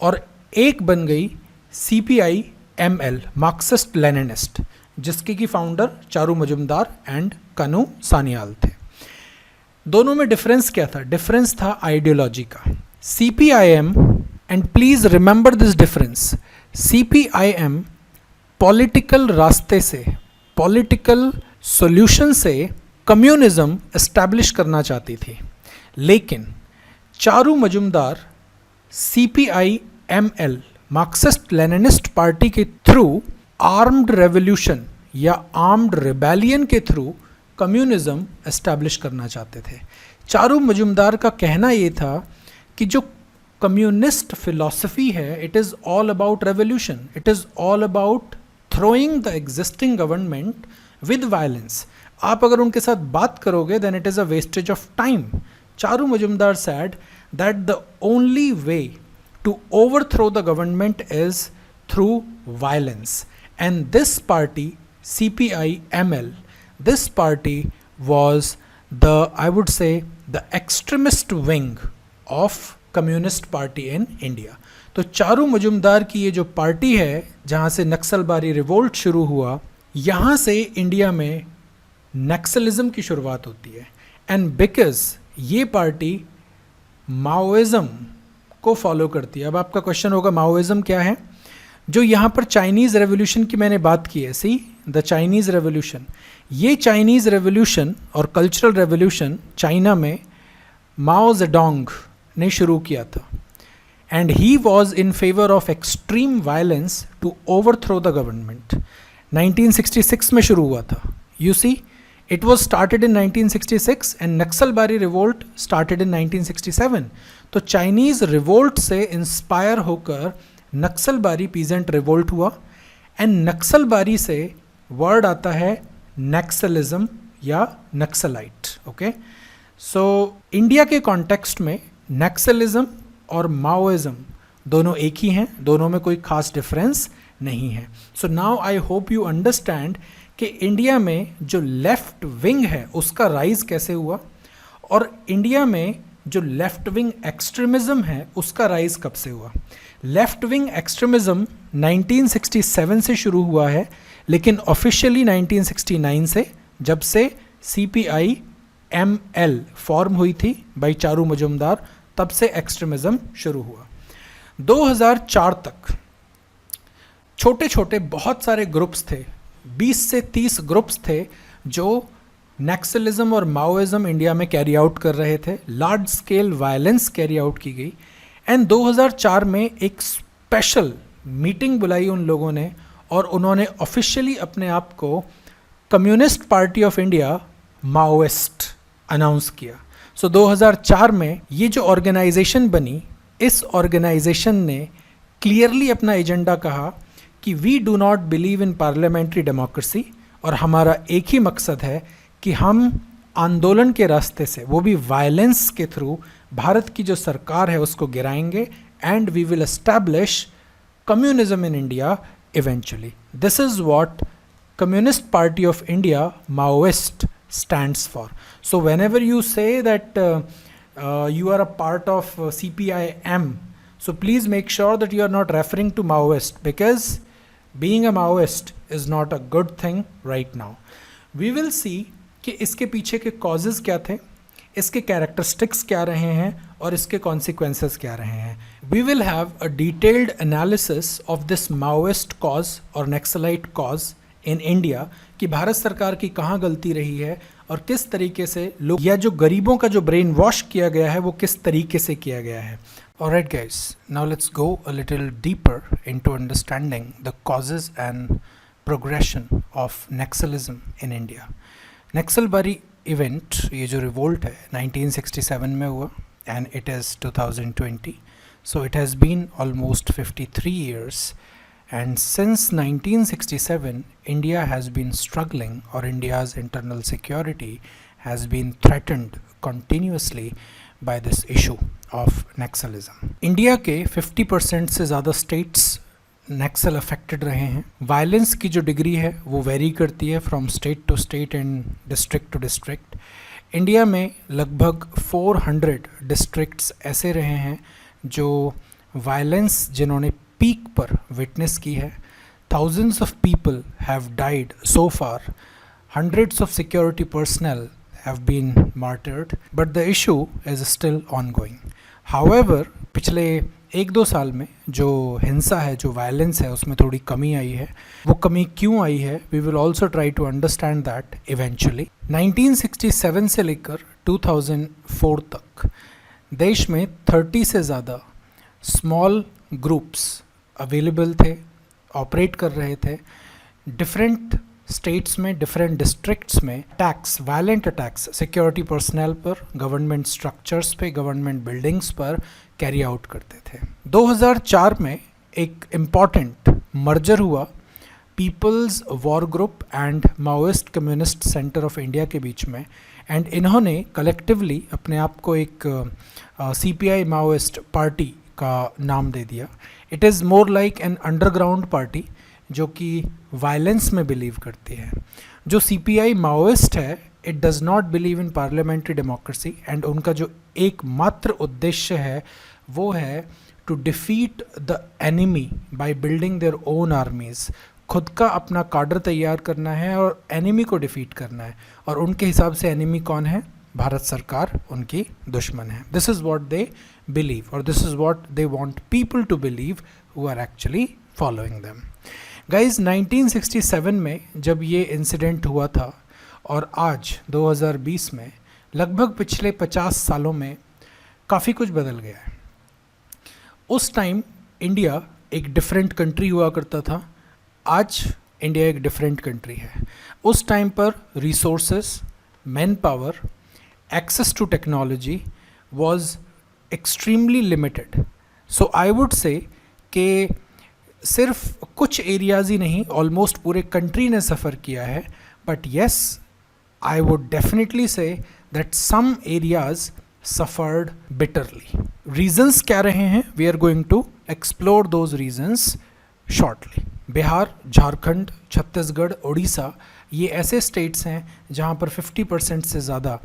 और एक बन गई सीपीआईएमएल, मार्क्सिस्ट लेनिनिस्ट, जिसके की फाउंडर चारू मजुमदार एंड कनु सान्याल थे। दोनों में डिफरेंस क्या था? डिफरेंस था आइडियोलॉजी का। CPIM, and please remember this difference, CPIM political रास्ते से, पॉलिटिकल सॉल्यूशन से कम्युनिज्म एस्टैब्लिश करना चाहती थी, लेकिन Charu Majumdar CPIML Marxist Leninist party के थ्रू आर्म्ड रेवोल्यूशन या आर्म्ड रिबेलियन के थ्रू कम्युनिज्म एस्टैब्लिश करना चाहते थे। चारू मजुमदार का कहना ये था कि जो कम्युनिस्ट फिलॉसफी है, it is all about revolution, it is all about throwing the existing government with violence. आप अगर उनके साथ बात करोगे then it is a wastage of time. Charu Majumdar said that the only way to overthrow the government is through violence, and this party, CPI-ML, this party was the, I would say, the extremist wing of communist party in India. तो चारू मजुमदार की ये जो party है जहाँ से Naxalbari revolt शुरू हुआ, यहाँ से इंडिया में नक्सलिज्म की शुरुआत होती है। एंड बिकॉज ये पार्टी माओइज्म को फॉलो करती है। अब आपका क्वेश्चन होगा माओइज्म क्या है? जो यहाँ पर चाइनीज़ रेवोल्यूशन की मैंने बात की है, सी द चाइनीज़ रेवोल्यूशन, ये चाइनीज़ रेवोल्यूशन और कल्चरल रेवोल्यूशन चाइना में माओ जेडोंग ने शुरू किया था, and he was in favour of extreme violence to overthrow the government. 1966 में शुरू हुआ था। You see, it was started in 1966 and Naxalbari revolt started in 1967। तो चाइनीज़ रिवोल्ट से इंस्पायर होकर नक्सलबारी पीजेंट रिवोल्ट हुआ, एंड नक्सलबारी से वर्ड आता है नक्सलिज्म या नक्सलाइट। ओके, सो इंडिया के कॉन्टेक्स्ट में नक्सलिज्म और माओइज्म दोनों एक ही हैं, दोनों में कोई खास डिफरेंस नहीं है। So now I hope you understand कि इंडिया में जो लेफ्ट विंग है उसका राइज कैसे हुआ, और इंडिया में जो लेफ्ट विंग एक्सट्रीमिज्म है उसका राइज कब से हुआ। लेफ्ट विंग एक्सट्रीमिज्म 1967 से शुरू हुआ है, लेकिन ऑफिशियली 1969 से, जब से CPI-ML फॉर्म हुई थी बाई चारू मजुमदार, तब से एक्सट्रीमिज्म शुरू हुआ। 2004 तक छोटे छोटे बहुत सारे ग्रुप्स थे, 20 से 30 ग्रुप्स थे जो नक्सलिज्म और माओइज्म इंडिया में कैरी आउट कर रहे थे। Large scale violence carry out की गई, एंड 2004 में एक स्पेशल मीटिंग बुलाई उन लोगों ने, और उन्होंने ऑफिशियली अपने आप को communist party of India Maoist announce किया। सो 2004 में ये जो ऑर्गेनाइजेशन बनी, इस ऑर्गेनाइजेशन ने क्लियरली अपना एजेंडा कहा कि we do not believe in parliamentary democracy, और हमारा एक ही मकसद है कि हम आंदोलन के रास्ते से, वो भी वायलेंस के थ्रू, भारत की जो सरकार है उसको गिराएंगे, and we will establish communism in India eventually. This is what communist party of India Maoist stands for. So whenever you say that you are a part of CPI-M, so please make sure that you are not referring to Maoist, because being a Maoist is not a good thing right now. We will see कि इसके पीछे के causes क्या थे, इसके characteristics क्या रहे हैं, और इसके consequences क्या रहे हैं. We will have a detailed analysis of this Maoist cause or Naxalite cause in India, कि भारत सरकार की कहाँ गलती रही है और किस तरीके से लोग, या जो गरीबों का जो ब्रेन वॉश किया गया है वो किस तरीके से किया गया है. Alright guys, now let's go a little deeper into understanding the causes and progression of Naxalism in India. Naxalbari event, ये जो रिवोल्ट है 1967 में हुआ, and it is 2020, so it has been almost 53 years. And since 1967, India has been struggling, or India's internal security has been threatened continuously by this issue of Naxalism. India के 50% से ज़्यादा states Naxal affected रहे हैं. Violence की जो degree है वो vary करती है from state to state and district to district. India में लगभग 400 districts ऐसे रहे हैं जो violence जिन्होंने पीक पर विटनेस की है. Thousands of people have died so far. Hundreds of security personnel have been martyred, but the issue is still ongoing. However, पिछले 1-2 साल में जो हिंसा है, जो वायलेंस है, उसमें थोड़ी कमी आई है. वो कमी क्यों आई है, we will also try to understand that eventually. 1967 से लेकर 2004 तक देश में 30 से ज़्यादा स्मॉल ग्रुप्स अवेलेबल थे, ऑपरेट कर रहे थे. डिफरेंट स्टेट्स में, डिफरेंट डिस्ट्रिक्ट्स में attacks, violent attacks security personnel पर, गवर्नमेंट स्ट्रक्चर्स पे, गवर्नमेंट बिल्डिंग्स पर कैरी आउट करते थे. 2004 में एक इम्पॉर्टेंट मर्जर हुआ people's war group and Maoist communist centre of India के बीच में, एंड इन्होंने कलेक्टिवली अपने आप को एक CPI माओइस्ट पार्टी का नाम दे दिया. It is more like an underground party जो कि वायलेंस में बिलीव करती है. जो CPI माओइस्ट है, it does not believe in parliamentary democracy, and उनका जो एकमात्र उद्देश्य है वो है to defeat the enemy by building their own armies. खुद का अपना काडर तैयार करना है और एनिमी को डिफीट करना है, और उनके हिसाब से एनिमी कौन है? भारत सरकार उनकी दुश्मन है. This is what they believe, or this is what they want people to believe who are actually following them. Guys, 1967 में जब ये इंसिडेंट हुआ था और आज 2020 में लगभग पिछले 50 सालों में काफ़ी कुछ बदल गया है. उस टाइम इंडिया एक डिफरेंट कंट्री हुआ करता था, आज इंडिया एक डिफरेंट कंट्री है. उस टाइम पर resources, man power, access to technology was extremely limited. So I would say कि सिर्फ कुछ एरियाज़ ही नहीं, ऑलमोस्ट पूरे कंट्री ने सफ़र किया है. But yes, I would definitely say that some areas suffered bitterly. Reasons क्या रहे हैं? We are going to explore those reasons shortly. Bihar, Jharkhand, Chhattisgarh, Orissa, ये ऐसे स्टेट्स हैं जहाँ पर 50% से ज़्यादा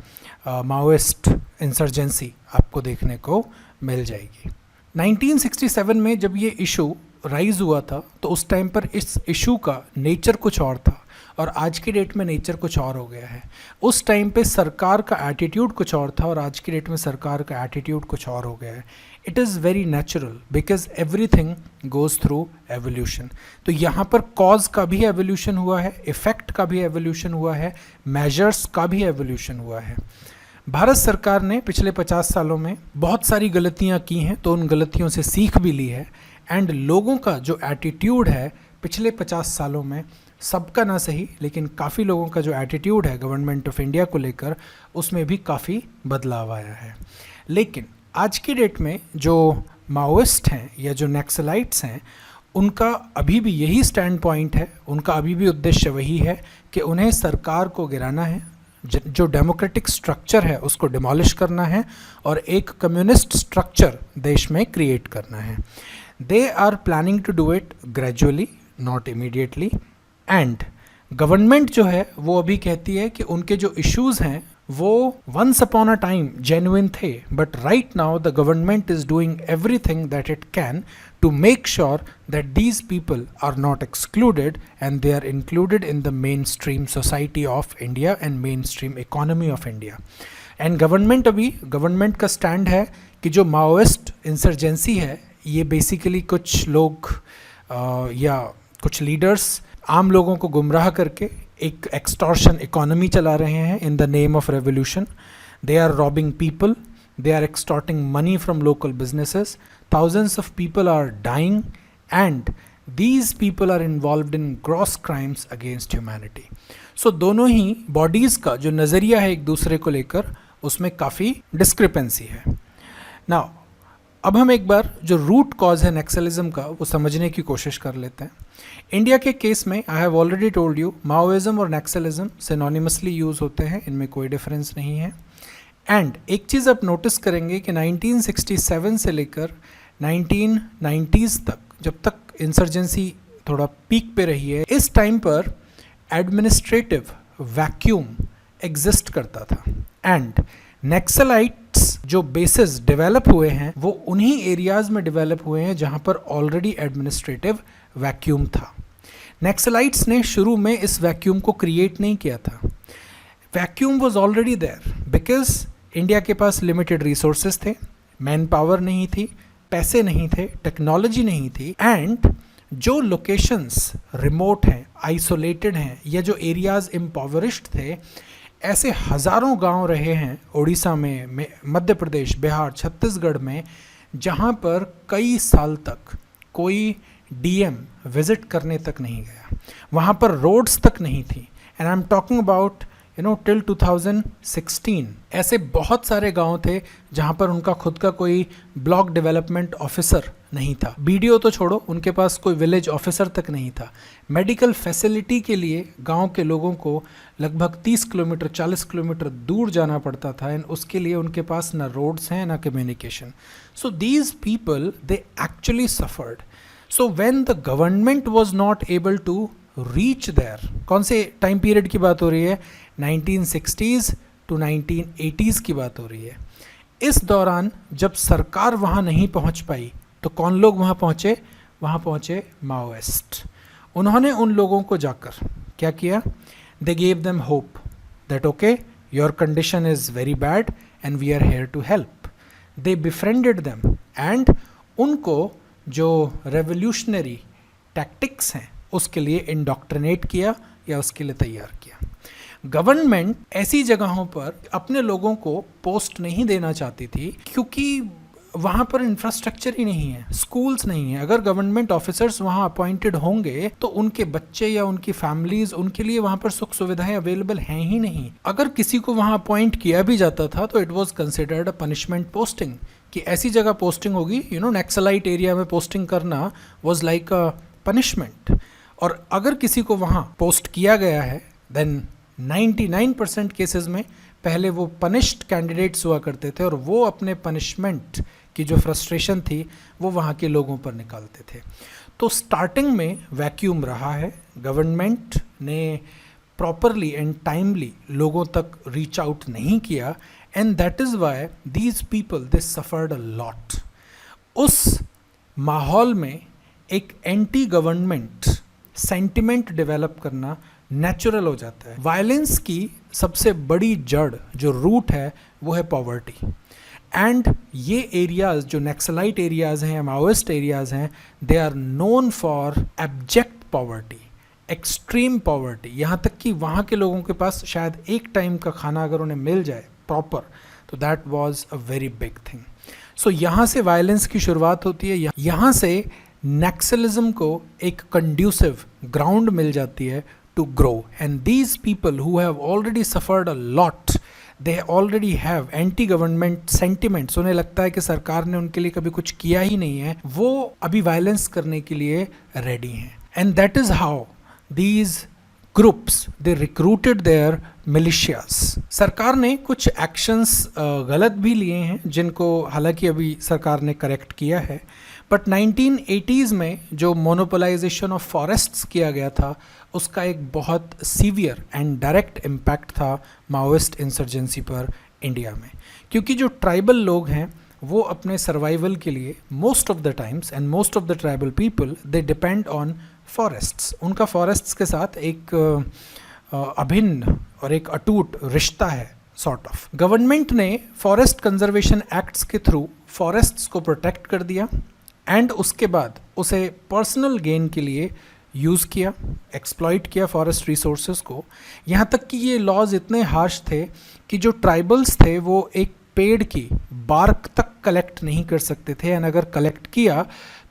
माओइस्ट इंसर्जेंसी आपको देखने को मिल जाएगी. 1967 में जब ये इशू राइज हुआ था तो उस टाइम पर इस इशू का नेचर कुछ और था और आज की डेट में नेचर कुछ और हो गया है. उस टाइम पे सरकार का एटीट्यूड कुछ और था और आज की डेट में सरकार का एटीट्यूड कुछ और हो गया है. It is very natural because everything goes through evolution. तो यहाँ पर कॉज का भी एवोल्यूशन हुआ है, इफ़ेक्ट का भी एवोल्यूशन हुआ है, मेजर्स का भी एवोल्यूशन हुआ है. भारत सरकार ने पिछले 50 सालों में बहुत सारी गलतियाँ की हैं, तो उन गलतियों से सीख भी ली है. एंड लोगों का जो एटीट्यूड है पिछले 50 सालों में, सबका ना सही लेकिन काफ़ी लोगों का जो एटीट्यूड है गवर्नमेंट ऑफ इंडिया को लेकर, उसमें भी काफ़ी बदलाव आया है. लेकिन आज की डेट में जो माओइस्ट हैं या जो नक्सलाइट्स हैं, उनका अभी भी यही स्टैंड पॉइंट है, उनका अभी भी उद्देश्य वही है कि उन्हें सरकार को गिराना है, जो डेमोक्रेटिक स्ट्रक्चर है उसको डिमोलिश करना है और एक कम्युनिस्ट स्ट्रक्चर देश में क्रिएट करना है. They are planning to do it gradually, not immediately. And government जो है वो अभी कहती है कि उनके जो इश्यूज़ हैं वो once upon a time genuine थे, but right now the government is doing everything that it can to make sure that these people are not excluded and they are included in the mainstream society of India and mainstream economy of India. And government का stand है कि जो Maoist insurgency है ये basically कुछ लोग या कुछ लीडर्स आम लोगों को गुमराह करके एक एक्सटॉर्शन इकोनॉमी चला रहे हैं in the name of revolution. They are robbing people. They are extorting money from local businesses. Thousands of people are dying and these people are involved in gross crimes against humanity. So दोनों ही bodies का जो नज़रिया है एक दूसरे को लेकर उसमें काफ़ी डिस्क्रिपेंसी है. Now, अब हम एक बार जो रूट कॉज है नक्सलिज्म का वो समझने की कोशिश कर लेते हैं. इंडिया के केस में आई have already told you, Maoism और नक्सलिज्म सिनोनिमसली यूज़ होते हैं, इनमें कोई डिफरेंस नहीं है. एंड एक चीज़ आप नोटिस करेंगे कि 1967 से लेकर 1990s तक, जब तक इंसर्जेंसी थोड़ा पीक पे रही है, इस टाइम पर एडमिनिस्ट्रेटिव वैक्यूम एग्जिस्ट करता था. एंड नक्सलाइट्स जो बेसिस डेवलप हुए हैं वो उन्हीं एरियाज़ में डेवलप हुए हैं जहाँ पर ऑलरेडी एडमिनिस्ट्रेटिव वैक्यूम था. नक्सलाइट्स ने शुरू में इस वैक्यूम को क्रिएट नहीं किया था. Vacuum was already there because India के पास लिमिटेड रिसोर्सेज थे, मैन पावर नहीं थी, पैसे नहीं थे, टेक्नोलॉजी नहीं थी. एंड जो लोकेशंस रिमोट हैं, आइसोलेटेड हैं या जो एरियाज़ इम्पॉवरिश्ड थे, ऐसे हज़ारों गांव रहे हैं उड़ीसा में, मध्य प्रदेश, बिहार, छत्तीसगढ़ में, जहां पर कई साल तक कोई डीएम विजिट करने तक नहीं गया. वहां पर रोड्स तक नहीं थी. And I am talking about till 2016 ऐसे बहुत सारे गांव थे जहां पर उनका खुद का कोई ब्लॉक डेवलपमेंट ऑफिसर नहीं था. बीडीओ तो छोड़ो, उनके पास कोई विलेज ऑफिसर तक नहीं था. मेडिकल फैसिलिटी के लिए गांव के लोगों को लगभग 30 किलोमीटर 40 किलोमीटर दूर जाना पड़ता था. एंड उसके लिए उनके पास ना रोड्स हैं ना communication. So these people they actually suffered. So when the government was not able to reach there, कौन से टाइम पीरियड की बात हो रही है? 1960s टू 1980s की बात हो रही है. इस दौरान जब सरकार वहाँ नहीं पहुँच पाई तो कौन लोग वहाँ पहुँचे? वहाँ पहुँचे माओइस्ट. उन्होंने उन लोगों को जाकर क्या किया? They gave them hope that okay, your condition is very bad and we are here to help. They befriended them and उनको जो रेवोल्यूशनरी टैक्टिक्स हैं उसके लिए इंडोक्ट्रिनेट किया या उसके लिए तैयार किया। गवर्नमेंट ऐसी जगहों पर अपने लोगों को पोस्ट नहीं देना चाहती थी क्योंकि वहाँ पर इंफ्रास्ट्रक्चर ही नहीं है, स्कूल्स नहीं है। अगर गवर्नमेंट ऑफिसर्स वहाँ अपॉइंटेड होंगे तो उनके बच्चे या उनकी फैमिलीज, उनके लिए वहाँ पर सुख सुविधाएं अवेलेबल हैं ही नहीं। अगर किसी को वहाँ अपॉइंट किया भी जाता था तो it was considered a punishment posting, कि ऐसी जगह पोस्टिंग होगी, नक्सलाइट एरिया में पोस्टिंग करना वाज लाइक अ पनिशमेंट। और अगर किसी को वहाँ पोस्ट किया गया है देन 99% केसेस में पहले वो पनिश्ड कैंडिडेट्स हुआ करते थे और वो अपने पनिशमेंट की जो फ्रस्ट्रेशन थी वो वहाँ के लोगों पर निकालते थे। तो स्टार्टिंग में वैक्यूम रहा है, गवर्नमेंट ने प्रॉपरली एंड टाइमली लोगों तक रीच आउट नहीं किया, and that is why these people they suffered a lot. उस माहौल में एक एंटी गवर्नमेंट सेंटिमेंट डेवलप करना नेचुरल हो जाता है। वायलेंस की सबसे बड़ी जड़ जो रूट है वो है पॉवर्टी, एंड ये एरियाज जो नक्सलाइट एरियाज हैं, माओइस्ट एरियाज हैं, they are known for abject poverty, extreme poverty. यहाँ तक कि वहाँ के लोगों के पास शायद एक टाइम का खाना अगर उन्हें मिल जाए प्रॉपर तो that was a very big thing. So यहाँ से वायलेंस की शुरुआत होती है, यहाँ से नक्सलिज्म को एक कंड्यूसिव ग्राउंड मिल जाती है to grow, and these people who have already suffered a lot, they already have anti-government sentiments, उन्हें लगता है कि सरकार ने उनके लिए कभी कुछ किया ही नहीं है, वो अभी वायलेंस करने के लिए रेडी हैं। and that is how these groups they recruited their militias। सरकार ने कुछ एक्शंस गलत भी लिए हैं जिनको हालांकि अभी सरकार ने करेक्ट किया है, बट 1980s में जो मोनोपोलाइजेशन ऑफ फॉरेस्ट्स किया गया था उसका एक बहुत सीवियर एंड डायरेक्ट इम्पैक्ट था माओइस्ट इंसर्जेंसी पर इंडिया में, क्योंकि जो ट्राइबल लोग हैं वो अपने सर्वाइवल के लिए most of the times and most of the tribal people they depend on forests. उनका फॉरेस्ट्स के साथ एक अभिन्न और एक अटूट रिश्ता है सॉर्ट ऑफ। गवर्नमेंट ने फॉरेस्ट कंजर्वेशन एक्ट्स के थ्रू फॉरेस्ट्स को प्रोटेक्ट कर दिया एंड उसके बाद उसे पर्सनल गेन के लिए यूज़ किया, एक्सप्लॉइट किया फॉरेस्ट रिसोर्सेज को। यहाँ तक कि ये लॉज इतने हार्श थे कि जो ट्राइबल्स थे वो एक पेड़ की बार्क तक कलेक्ट नहीं कर सकते थे, एंड अगर कलेक्ट किया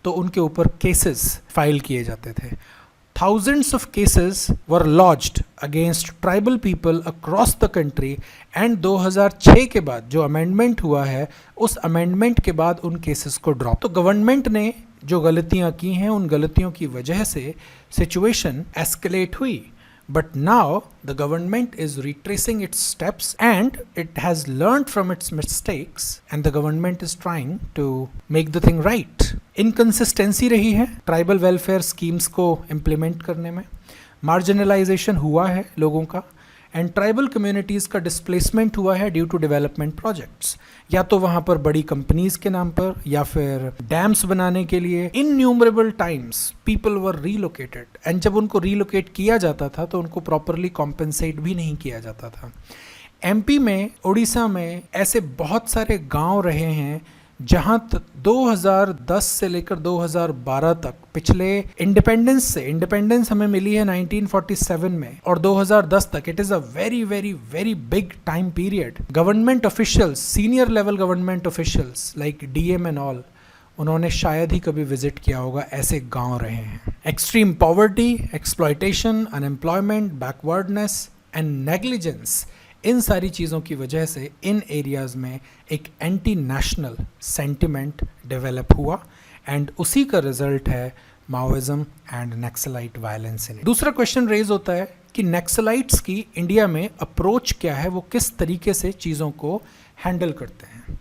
तो उनके ऊपर केसेस फाइल किए जाते थे। Thousands of cases were lodged against tribal people across the country, and 2006 के बाद जो अमेंडमेंट हुआ है उस अमेंडमेंट के बाद उन केसेस को ड्रॉप। तो गवर्नमेंट ने जो गलतियां की हैं उन गलतियों की वजह से सिचुएशन एस्केलेट हुई, but now the government is retracing its steps and it has learned from its mistakes and the government is trying to make the thing right। Inconsistency रही है ट्राइबल वेलफेयर स्कीम्स को implement करने में, marginalisation हुआ है लोगों का, and tribal communities का डिस्प्लेसमेंट हुआ है ड्यू टू डेवलपमेंट प्रोजेक्ट्स, या तो वहाँ पर बड़ी कंपनीज के नाम पर या फिर डैम्स बनाने के लिए। Innumerable times people were relocated, and जब उनको रीलोकेट किया जाता था तो उनको प्रॉपरली कॉम्पेंसेट भी नहीं किया जाता था। एमपी में, उड़ीसा में ऐसे बहुत सारे गांव रहे हैं जहां 2010 से लेकर 2012 तक, पिछले इंडिपेंडेंस से, इंडिपेंडेंस हमें मिली है 1947 में, और 2010 तक, it is a very very very big time period. Government officials, senior level government officials like DM and all, उन्होंने शायद ही कभी विजिट किया होगा, ऐसे गांव रहे हैं। Extreme poverty, exploitation, unemployment, backwardness and negligence, इन सारी चीज़ों की वजह से इन एरियाज़ में एक एंटी नेशनल सेंटिमेंट डेवलप हुआ, एंड उसी का रिजल्ट है Maoism and Naxalite violence in. दूसरा क्वेश्चन रेज होता है कि नक्सलाइट्स की इंडिया में अप्रोच क्या है, वो किस तरीके से चीज़ों को हैंडल करते हैं।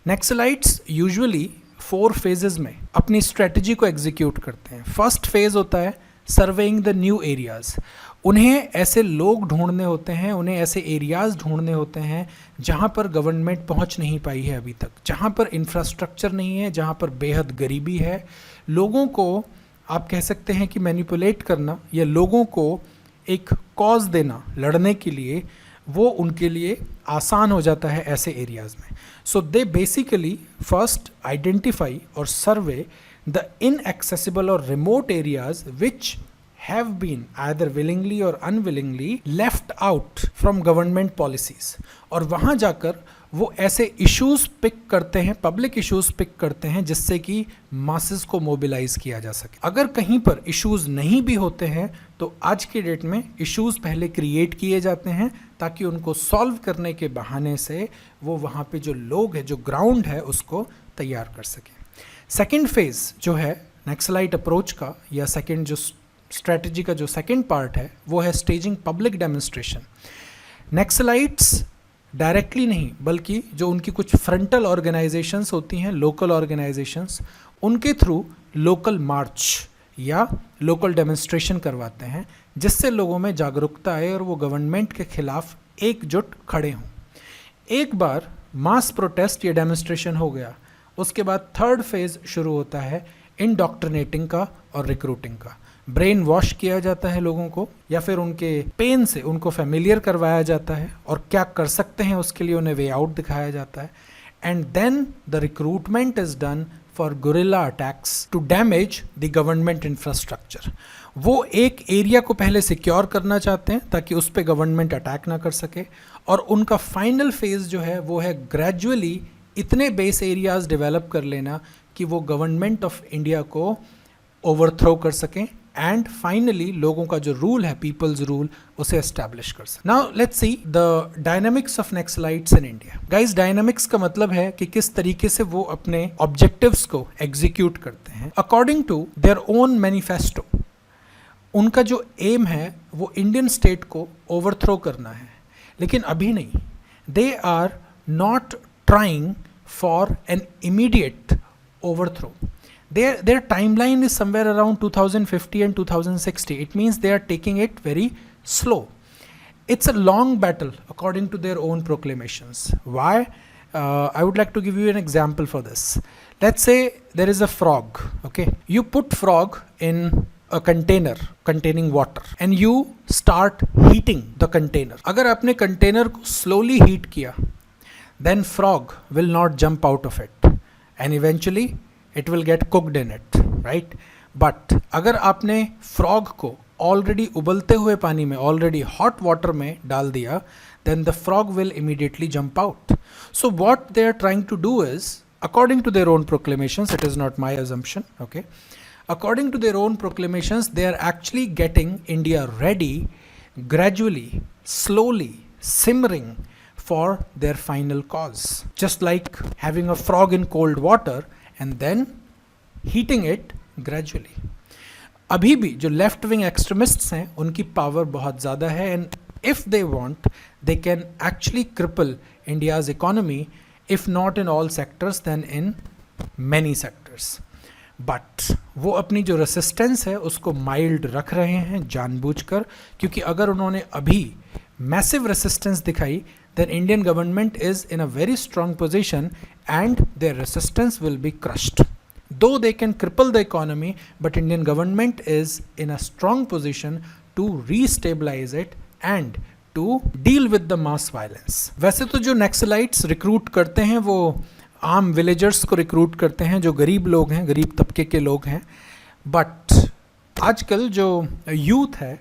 नक्सलाइट्स यूजुअली 4 फेजेस में अपनी स्ट्रेटजी को एग्जीक्यूट करते हैं। फर्स्ट फेज होता है सर्वेइंग द न्यू एरियाज़। उन्हें ऐसे लोग ढूंढने होते हैं, उन्हें ऐसे एरियाज़ ढूंढने होते हैं जहाँ पर गवर्नमेंट पहुँच नहीं पाई है अभी तक, जहाँ पर इंफ्रास्ट्रक्चर नहीं है, जहाँ पर बेहद गरीबी है। लोगों को आप कह सकते हैं कि मैनिपुलेट करना या लोगों को एक कॉज देना लड़ने के लिए, वो उनके लिए आसान हो जाता है ऐसे एरियाज में. सो दे बेसिकली फर्स्ट आइडेंटिफाई और सर्वे the inaccessible or remote areas which have been either willingly or unwillingly left out from government policies. और वहाँ जाकर वो ऐसे इश्यूज पिक करते हैं, पब्लिक इश्यूज पिक करते हैं जिससे कि मासेस को मोबिलाइज किया जा सके. अगर कहीं पर इश्यूज नहीं भी होते हैं तो आज के डेट में इश्यूज पहले क्रिएट किए जाते हैं ताकि उनको सॉल्व करने के बहाने से वो वहाँ पे जो लोग हैं, जो ग्राउंड है, उसको तैयार कर सकें. सेकेंड फेज जो है नक्सलाइट अप्रोच का, या सेकेंड जो स्ट्रेटजी का जो सेकेंड पार्ट है, वो है staging public demonstration. Naxalites directly नहीं बल्कि जो उनकी कुछ फ्रंटल ऑर्गेनाइजेशंस होती हैं, लोकल ऑर्गेनाइजेशंस, उनके थ्रू लोकल मार्च या लोकल डेमोन्स्ट्रेशन करवाते हैं जिससे लोगों में जागरूकता आए और वो गवर्नमेंट के खिलाफ एकजुट खड़े हों. एक बार मास प्रोटेस्ट या डेमोन्स्ट्रेशन हो गया, उसके बाद थर्ड फेज शुरू होता है इंडॉक्ट्रिनेटिंग का और रिक्रूटिंग का. ब्रेन वॉश किया जाता है लोगों को, या फिर उनके पेन से उनको फेमिलियर करवाया जाता है और क्या कर सकते हैं उसके लिए उन्हें वे आउट दिखाया जाता है. And then the recruitment is done for guerrilla attacks to damage the government infrastructure. वो एक एरिया को पहले सिक्योर करना चाहते हैं ताकि उस पर गवर्नमेंट अटैक ना कर सके, और उनका फाइनल फेज जो है वो है ग्रेजुअली इतने बेस एरियाज डेवलप कर लेना कि वो गवर्नमेंट ऑफ इंडिया को ओवरथ्रो कर सकें एंड फाइनली लोगों का जो रूल है, पीपल्स रूल, उसे एस्टैब्लिश कर सकें. Now let's see the dynamics of Naxalites in India. Guys, dynamics का मतलब है कि किस तरीके से वो अपने ऑब्जेक्टिव्स को एग्जीक्यूट करते हैं. According to their own manifesto, उनका जो एम है वो इंडियन स्टेट को ओवरथ्रो करना है, लेकिन अभी नहीं. They are not trying for an immediate overthrow. Their timeline is somewhere around 2050 and 2060. It means they are taking it very slow. It's a long battle according to their own proclamations. Why? I would like to give you an example for this. Let's say there is a frog. Okay, you put frog in a container containing water and you start heating the container. अगर आपने container को slowly heat किया, then frog will not jump out of it and eventually it will get cooked in it, right? But अगर आपने frog को already उबलते हुए पानी में, already hot water में डाल दिया, then the frog will immediately jump out. So what they are trying to do is, according to their own proclamations, it is not my assumption, okay? According to their own proclamations, they are actually getting India ready, gradually, slowly, simmering for their final cause. Just like having a frog in cold water and then heating it gradually. अभी भी जो left wing extremists हैं उनकी power बहुत ज़्यादा है, and if they want they can actually cripple India's economy, if not in all sectors then in many sectors. But वो अपनी जो रेसिस्टेंस है उसको माइल्ड रख रहे हैं जानबूझकर, क्योंकि अगर उन्होंने अभी मैसिव रेसिस्टेंस दिखाई, then Indian government is in a very strong position and their resistance will be crushed. Though they can cripple the economy, but Indian government is in a strong position to re-stabilize it and to deal with the mass violence. वैसे तो जो Naxalites recruit करते हैं वो आम villagers को recruit करते हैं, जो गरीब लोग हैं, गरीब तबके के लोग हैं, बट आजकल जो यूथ है,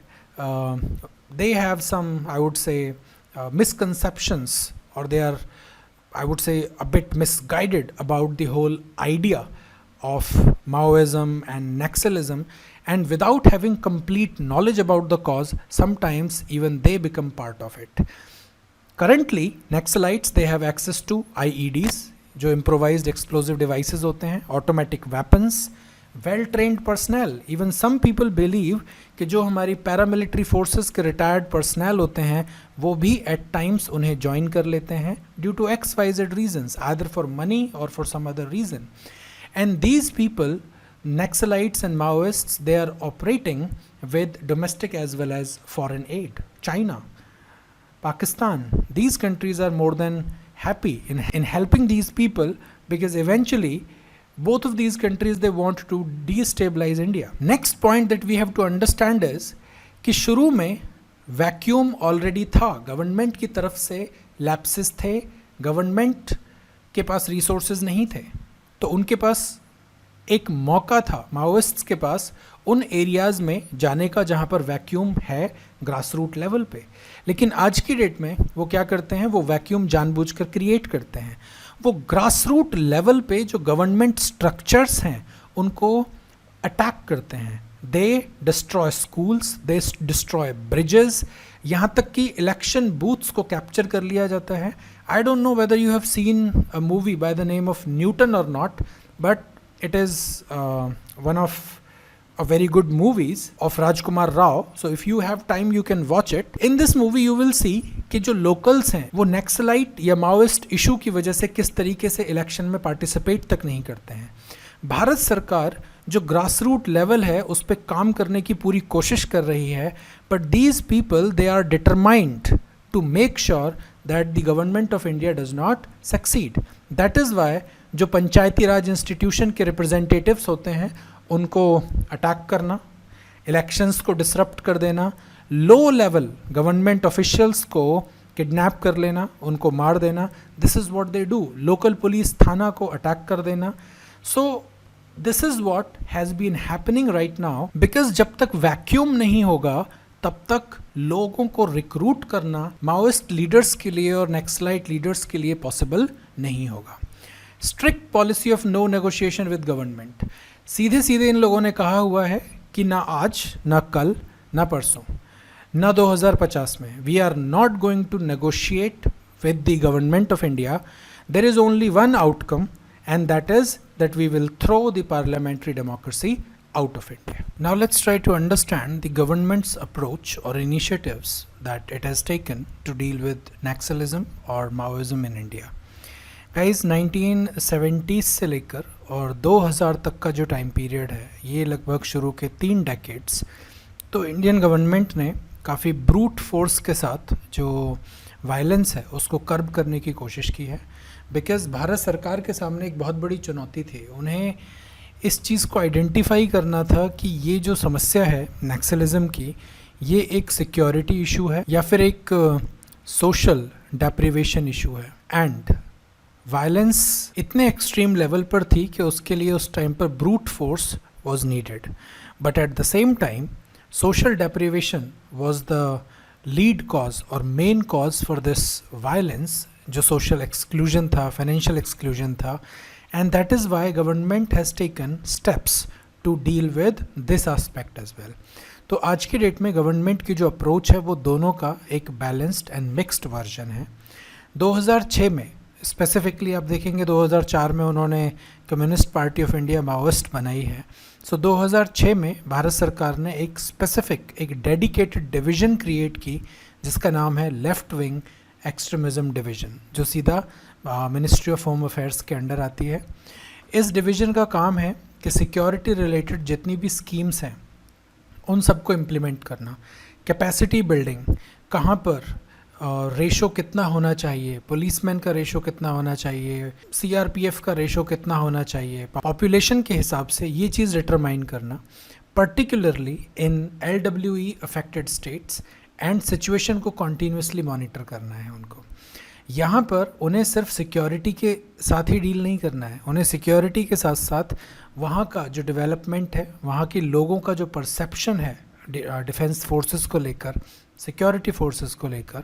they have some, I would say, misconceptions, or they are, I would say, a bit misguided about the whole idea of Maoism and Naxalism, and without having complete knowledge about the cause, sometimes even they become part of it. Currently, Naxalites, they have access to IEDs, जो improvised explosive devices होते हैं, automatic weapons, well trained personnel. Even some people believe कि जो हमारी paramilitary forces के retired personnel होते हैं वो भी एट टाइम्स उन्हें ज्वाइन कर लेते हैं due to XYZ reasons, either for money और for some other reason. And these people, Naxalites and Maoists, they are operating with domestic as well as foreign aid. China, Pakistan, these countries are more than happy in helping these people, because eventually both of these countries, they want to destabilize India. Next point that we have to understand is कि शुरू में vacuum already था, government की तरफ से lapses थे, government के पास resources नहीं थे, तो उनके पास एक मौका था माओइस्ट्स के पास उन एरियाज़ में जाने का जहाँ पर वैक्यूम है ग्रास रूट लेवल पे। लेकिन आज की डेट में वो क्या करते हैं, वो वैक्यूम जानबूझकर क्रिएट करते हैं। वो ग्रास रूट लेवल पे जो गवर्नमेंट स्ट्रक्चर्स हैं उनको अटैक करते हैं। दे डिस्ट्रॉय स्कूल्स, दे डिस्ट्रॉय ब्रिजेस, यहाँ तक कि इलेक्शन बूथ्स को कैप्चर कर लिया जाता है। I don't know whether you have seen a movie by the name of Newton और not, but it is one of a very good movies of Rajkumar Rao. So if you have time, you can watch it. In this movie, you will see कि जो locals हैं वो naxalite या Maoist issue की वजह से किस तरीके से इलेक्शन में पार्टिसिपेट तक नहीं करते हैं। भारत सरकार जो ग्रास रूट लेवल है उस पर काम करने की पूरी कोशिश कर रही है, but these people they are determined to make sure that the government of India does not succeed. That is why जो पंचायती राज इंस्टीट्यूशन के रिप्रेजेंटेटिव्स होते हैं उनको अटैक करना, इलेक्शंस को डिसरप्ट कर देना, लो लेवल गवर्नमेंट ऑफिशियल्स को किडनैप कर लेना, उनको मार देना, this is what they do. Local police थाना को अटैक कर देना। So this is what has been happening right now, because जब तक वैक्यूम नहीं होगा तब तक लोगों को रिक्रूट करना माओइस्ट लीडर्स के लिए और नक्सलाइट लीडर्स के लिए पॉसिबल नहीं होगा। Strict policy of no negotiation with government, सीधे सीधे इन लोगों ने कहा हुआ है कि ना आज, ना कल, ना परसों, ना 2050 में we are not going to negotiate with the government of India. There is only one outcome and that is that we will throw the parliamentary democracy out of India. Now let's try to understand the government's approach or initiatives that it has taken to deal with Naxalism or Maoism in India. Guys, 1970s से लेकर और 2000 तक का जो time period है, ये लगभग शुरू के 3 डेकेड्स, तो इंडियन गवर्नमेंट ने काफ़ी ब्रूट फोर्स के साथ जो वायलेंस है उसको कर्ब करने की कोशिश की है। बिकॉज भारत सरकार के सामने एक बहुत बड़ी चुनौती थी, उन्हें इस चीज़ को आइडेंटिफाई करना था कि ये जो समस्या है नक्सलिज्म की, ये एक सिक्योरिटी इशू है या फिर एक सोशल डेप्रिवेशन इशू है। एंड वायलेंस इतने एक्सट्रीम लेवल पर थी कि उसके लिए उस टाइम पर brute force was needed, but at the same time social deprivation was the lead cause और main cause for this violence, जो सोशल एक्सक्लूजन था, फाइनेंशियल एक्सक्लूजन था। And that is why government has taken steps to deal with this aspect as well. तो आज की date में government की जो अप्रोच है वो दोनों का एक बैलेंस्ड एंड मिक्स्ड वर्जन है। 2006 में स्पेसिफिकली आप देखेंगे, 2004 में उन्होंने communist party of India Maoist बनाई है। सो 2006 में भारत सरकार ने एक स्पेसिफिक, एक डेडिकेटेड डिवीज़न क्रिएट की जिसका नाम है लेफ्ट विंग एक्सट्रीमिज़म डिवीज़न, जो सीधा मिनिस्ट्री ऑफ होम अफेयर्स के अंडर आती है। इस डिवीज़न का काम है कि सिक्योरिटी रिलेटेड जितनी भी स्कीम्स हैं उन सबको इम्प्लीमेंट करना, कैपेसिटी बिल्डिंग, कहाँ पर रेशो कितना होना चाहिए, पुलिसमैन का रेशो कितना होना चाहिए, सीआरपीएफ का रेशो कितना होना चाहिए, पॉपुलेशन के हिसाब से ये चीज़ डिटरमाइन करना, particularly in LWE affected states, and situation को कॉन्टीन्यूसली मॉनिटर करना है उनको। यहाँ पर उन्हें सिर्फ सिक्योरिटी के साथ ही डील नहीं करना है, उन्हें सिक्योरिटी के साथ साथ वहाँ का जो डेवलपमेंट है, वहाँ के लोगों का जो परसेप्शन है डिफेंस फोर्सेस को लेकर, सिक्योरिटी फोर्सेस को लेकर,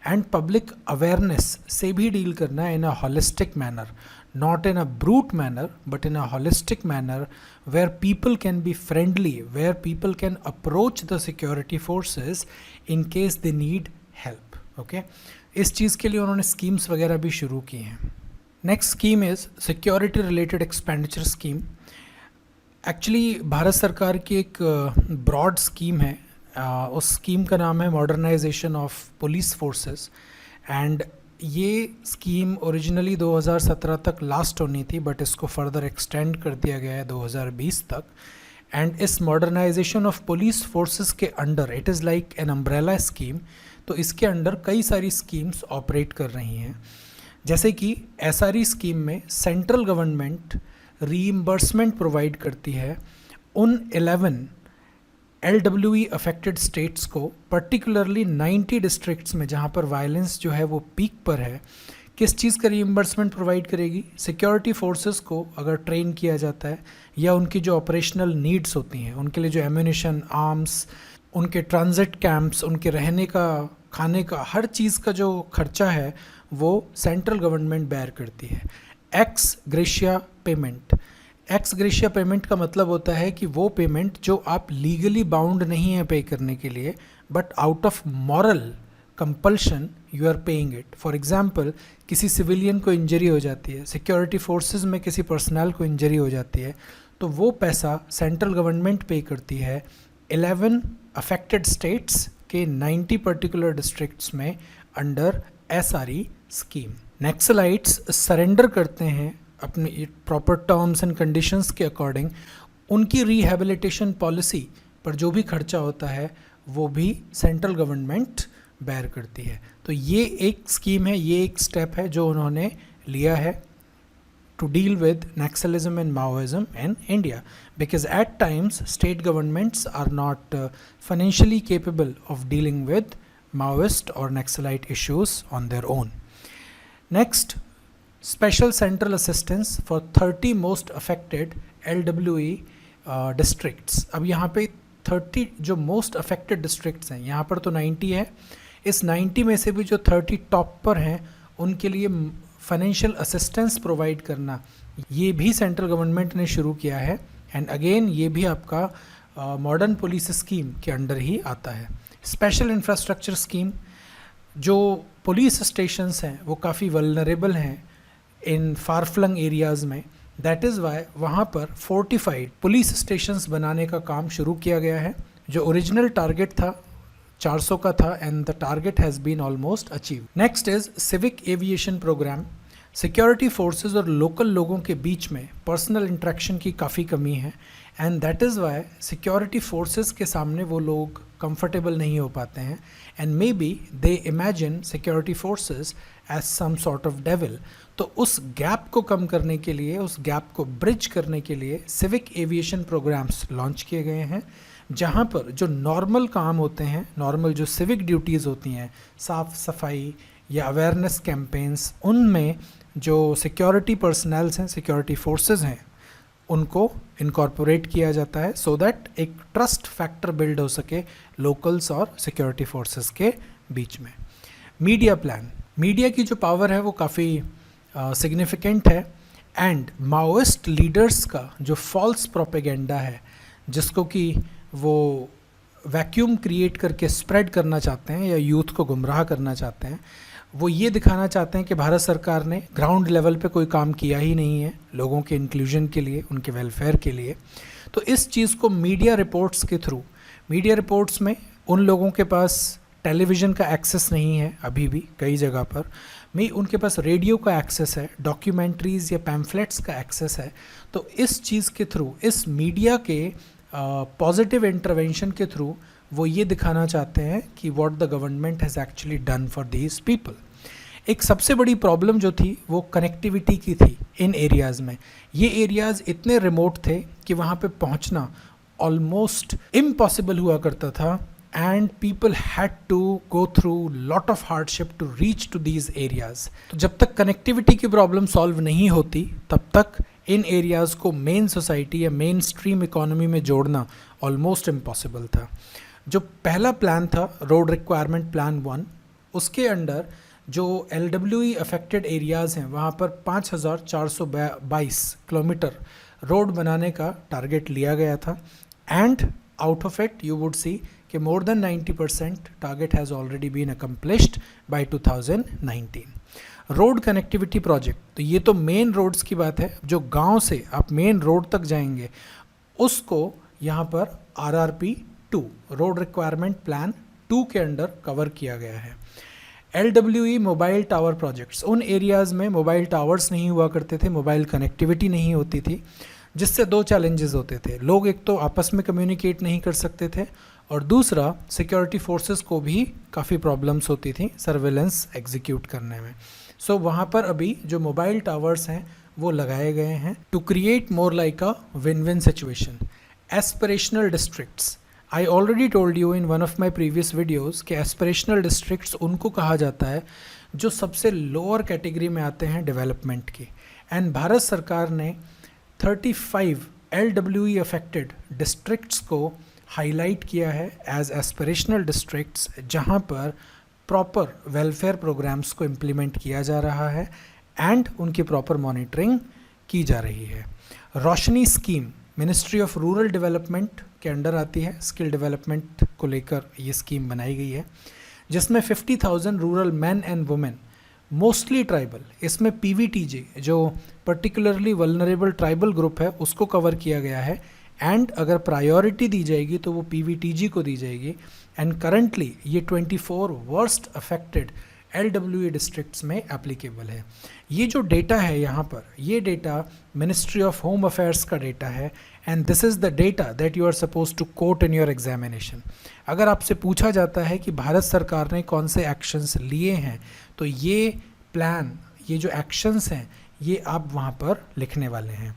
एंड पब्लिक अवेयरनेस से भी डील करना है in a holistic manner, not in a brute manner but in a holistic manner where people can be friendly, where people can approach the security forces in case they need help. Okay, इस चीज़ के लिए उन्होंने schemes वगैरह भी शुरू की हैं। Next scheme is security related expenditure scheme. Actually Bharat सरकार की एक ब्रॉड स्कीम है, उस स्कीम का नाम है modernisation of police forces, and ये स्कीम ओरिजिनली 2017 तक लास्ट होनी थी, बट इसको फर्दर एक्सटेंड कर दिया गया है 2020 तक। एंड इस मॉडर्नाइजेशन ऑफ पुलिस फोर्सेस के under, it is like an umbrella scheme, तो इसके अंडर कई सारी स्कीम्स ऑपरेट कर रही हैं। जैसे कि SRE स्कीम में सेंट्रल गवर्नमेंट रीइंबर्समेंट प्रोवाइड करती है उन 11 LWE अफेक्टेड स्टेट्स को, पर्टिकुलरली 90 डिस्ट्रिक्ट्स में जहाँ पर वायलेंस जो है वो पीक पर है, किस चीज़ का रीइंबर्समेंट प्रोवाइड करेगी? सिक्योरिटी फोर्सेस को अगर ट्रेन किया जाता है या उनकी जो ऑपरेशनल नीड्स होती हैं, उनके लिए जो एम्यूनिशन, आर्म्स, उनके ट्रांजिट कैंप्स, उनके रहने का, खाने का, हर चीज़ का जो खर्चा है वो सेंट्रल गवर्नमेंट बेयर करती है। X gratia payment, x gratia payment का मतलब होता है कि वो पेमेंट जो आप लीगली बाउंड नहीं है पे करने के लिए, but out of moral compulsion you are paying it. For example, किसी सिविलियन को इंजरी हो जाती है, सिक्योरिटी फोर्सेस में किसी पर्सनल को इंजरी हो जाती है, तो वो पैसा सेंट्रल गवर्नमेंट पे करती है 11 अफेक्टेड स्टेट्स के 90 पर्टिकुलर डिस्ट्रिक्ट्स में under SRE scheme. Naxalites surrender करते हैं अपने प्रॉपर टर्म्स एंड कंडीशंस के अकॉर्डिंग, उनकी रिहेबिलिटेशन पॉलिसी पर जो भी खर्चा होता है वो भी सेंट्रल गवर्नमेंट बेयर करती है। तो ये एक स्कीम है, ये एक स्टेप है जो उन्होंने लिया है to deal with Naxalism and Maoism in India, because at times state governments are not financially capable of dealing with Maoist or Naxalite issues on their own. Next, special central assistance for 30 most affected LWE districts. अब यहाँ पे 30 जो most affected districts हैं, यहाँ पर तो 90 है, इस 90 में से भी जो 30 टॉप पर हैं उनके लिए फाइनेंशियल असिस्टेंस प्रोवाइड करना, ये भी सेंट्रल गवर्नमेंट ने शुरू किया है। एंड अगेन ये भी आपका मॉडर्न पुलिस स्कीम के अंडर ही आता है। स्पेशल इंफ्रास्ट्रक्चर स्कीम, जो पुलिस स्टेशंस हैं वो काफ़ी वल्नरेबल हैं इन फार फ्लंग एरियाज़ में, दैट इज़ वाई वहाँ पर फोर्टिफाइड पुलिस स्टेशंस बनाने का काम शुरू किया गया है। जो ओरिजिनल टारगेट था 400 का था, and the target has been almost achieve. Next is civic aviation programme. Security forces और लोकल लोगों के बीच में पर्सनल इंटरेक्शन की काफ़ी कमी है, and that is why security forces के सामने वो लोग कंफर्टेबल नहीं हो पाते हैं, and may be they imagine security forces as some sort of devil. तो उस गैप को कम करने के लिए, उस गैप को ब्रिज करने के लिए सिविक एविएशन प्रोग्राम्स लॉन्च किए गए हैं, जहाँ पर जो नॉर्मल काम होते हैं, नॉर्मल जो सिविक ड्यूटीज़ होती हैं, साफ़ सफाई या अवेयरनेस कैंपेन्स, उनमें जो सिक्योरिटी पर्सनल्स हैं, सिक्योरिटी फोर्सेस हैं, उनको इनकॉर्पोरेट किया जाता है, सो दैट एक ट्रस्ट फैक्टर बिल्ड हो सके लोकल्स और सिक्योरिटी फोर्सेस के बीच में। मीडिया प्लान, मीडिया की जो पावर है वो काफ़ी सिग्निफिकेंट है, एंड माओइस्ट लीडर्स का जो फॉल्स प्रोपेगेंडा है, जिसको कि वो वैक्यूम क्रिएट करके स्प्रेड करना चाहते हैं या यूथ को गुमराह करना चाहते हैं, वो ये दिखाना चाहते हैं कि भारत सरकार ने ग्राउंड लेवल पे कोई काम किया ही नहीं है लोगों के इंक्लूजन के लिए, उनके वेलफेयर के लिए। तो इस चीज़ को मीडिया रिपोर्ट्स के थ्रू, मीडिया रिपोर्ट्स में उन लोगों के पास टेलीविज़न का एक्सेस नहीं है अभी भी कई जगह पर, में उनके पास रेडियो का एक्सेस है, डॉक्यूमेंट्रीज़ या पैम्फलेट्स का एक्सेस है। तो इस चीज़ के थ्रू, इस मीडिया के पॉजिटिव इंटरवेंशन के थ्रू वो ये दिखाना चाहते हैं कि what the government has actually done for these people. एक सबसे बड़ी प्रॉब्लम जो थी वो कनेक्टिविटी की थी इन एरियाज़ में। ये एरियाज़ इतने रिमोट थे कि वहाँ पे पहुँचना ऑलमोस्ट इम्पॉसिबल हुआ करता था, and people had to go through lot of hardship to reach to these areas. तो जब तक कनेक्टिविटी की प्रॉब्लम सॉल्व नहीं होती तब तक इन एरियाज़ को मेन सोसाइटी या मेन स्ट्रीम इकोनॉमी में जोड़ना ऑलमोस्ट इम्पॉसिबल था। जो पहला प्लान था रोड रिक्वायरमेंट प्लान 1, उसके अंडर जो LWE अफेक्टेड एरियाज़ हैं वहाँ पर 5422 किलोमीटर रोड बनाने का टारगेट लिया गया था, and out of it you would see कि more than 90% target has already been accomplished by 2019। Road connectivity project, तो ये तो मेन रोड्स की बात है, जो गांव से आप मेन रोड तक जाएंगे उसको यहाँ पर RRP 2 रोड रिक्वायरमेंट प्लान 2 के अंडर कवर किया गया है। LWE मोबाइल टावर प्रोजेक्ट्स, उन एरियाज़ में मोबाइल टावर्स नहीं हुआ करते थे, मोबाइल कनेक्टिविटी नहीं होती थी, जिससे 2 चैलेंजेस होते थे। लोग एक तो आपस में कम्युनिकेट नहीं कर सकते थे, और दूसरा सिक्योरिटी फोर्सेस को भी काफ़ी प्रॉब्लम्स होती थी सर्वेलेंस एग्जीक्यूट करने में। सो वहाँ पर अभी जो मोबाइल टावर्स हैं वो लगाए गए हैं to create more like a win win situation. Aspirational districts, I already told you in one of my previous videos कि एस्पिरेशनल डिस्ट्रिक्ट्स उनको कहा जाता है जो सबसे लोअर कैटेगरी में आते हैं डेवलपमेंट की। एंड भारत सरकार ने 35 LWE अफेक्टेड डिस्ट्रिक्ट्स को हाईलाइट किया है एज एस्पिरेशनल डिस्ट्रिक्ट्स, जहां पर प्रॉपर वेलफेयर प्रोग्राम्स को इम्प्लीमेंट किया जा रहा है एंड उनकी प्रॉपर मॉनिटरिंग की जा रही है। Roshni scheme ministry of rural development के अंडर आती है, स्किल डेवलपमेंट को लेकर ये स्कीम बनाई गई है, जिसमें 50,000 rural man and women mostly tribal, इसमें PVTG जो पर्टिकुलरली वल्नरेबल ट्राइबल ग्रुप है उसको कवर किया गया है। एंड अगर प्रायोरिटी दी जाएगी तो वो PVTG को दी जाएगी। एंड करंटली ये 24 वर्स्ट अफेक्टेड LWE डिस्ट्रिक्ट्स में एप्लीकेबल है। ये जो डेटा है यहाँ पर, ये data ministry of home affairs का डेटा है and this is the data that you are suppose to quote in your examination. अगर आपसे पूछा जाता है कि भारत सरकार ने कौन से एक्शंस लिए हैं, तो ये प्लान, ये जो एक्शंस हैं, ये आप वहाँ पर लिखने वाले हैं।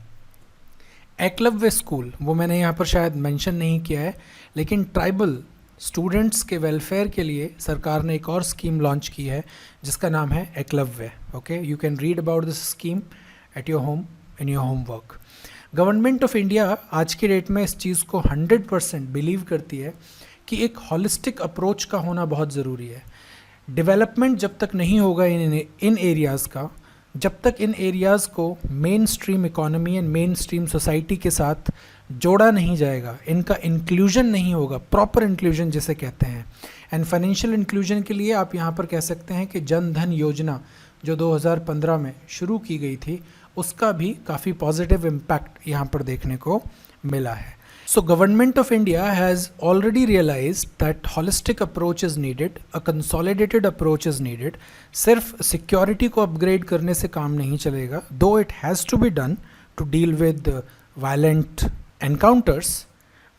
एकलव्य स्कूल, वो मैंने यहाँ पर शायद मेंशन नहीं किया है, लेकिन ट्राइबल स्टूडेंट्स के वेलफेयर के लिए सरकार ने एक और स्कीम लॉन्च की है जिसका नाम है Eklavya. Okay, you can read about this scheme at your home in your homework. Government of India आज की डेट में इस चीज़ को 100% बिलीव करती है कि एक हॉलिस्टिक अप्रोच का होना बहुत ज़रूरी है। डेवलपमेंट जब तक नहीं होगा इन एरियाज़ का, जब तक इन एरियाज़ को main stream economy and main stream society के साथ जोड़ा नहीं जाएगा, इनका इंक्लूजन नहीं होगा, प्रॉपर इंक्लूजन जिसे कहते हैं। एंड फाइनेंशियल इंक्लूजन के लिए आप यहाँ पर कह सकते हैं कि जन धन योजना जो 2015 में शुरू की गई थी, उसका भी काफ़ी पॉजिटिव इम्पैक्ट यहाँ पर देखने को मिला है। So government of India has already realized that holistic approach is needed, a consolidated approach is needed. सिर्फ security को upgrade करने से काम नहीं चलेगा, though it has to be done to deal with violent encounters,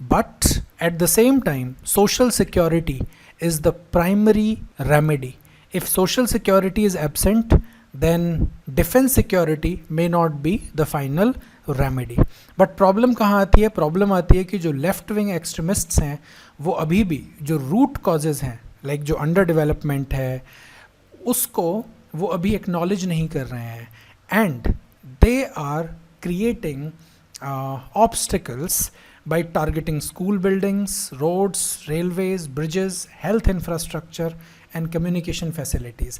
but at the same time social security is the primary remedy. If social security is absent, then defense security may not be the final remedy. But problem कहाँ आती है? Problem आती है कि जो left wing extremists हैं वो अभी भी जो रूट कॉजेज़ हैं, लाइक जो अंडर डेवलपमेंट है, उसको वो अभी एक्नॉलेज नहीं कर रहे हैं and they are creating obstacles by targeting school buildings, roads, railways, bridges, health infrastructure and communication facilities.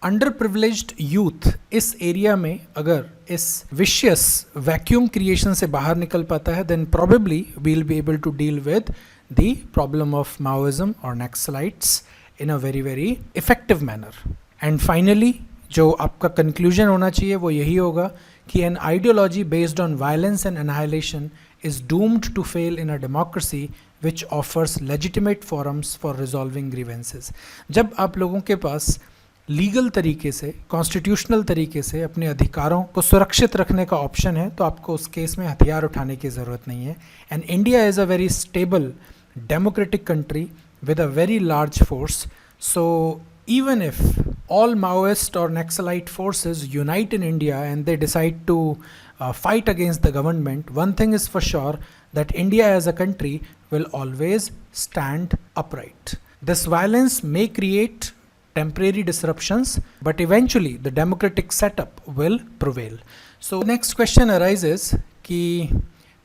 Underprivileged youth इस एरिया में अगर इस vicious vacuum creation से बाहर निकल पाता है, then probably we'll be able to deal with the problem of Maoism or Naxalites in a very very effective manner. And finally, जो आपका conclusion होना चाहिए वो यही होगा कि an ideology based on violence and annihilation is doomed to fail in a democracy which offers legitimate forums for resolving grievances. जब आप लोगों के पास लीगल तरीके से, कॉन्स्टिट्यूशनल तरीके से अपने अधिकारों को सुरक्षित रखने का ऑप्शन है, तो आपको उस केस में हथियार उठाने की ज़रूरत नहीं है। And India is a very stable democratic country with a very large force. So even if all Maoist or Naxalite forces unite in India and they decide to fight against the government, one thing is for sure, that India as a country will always stand upright. This violence may create temporary disruptions, but eventually the democratic setup will prevail. So next question arises कि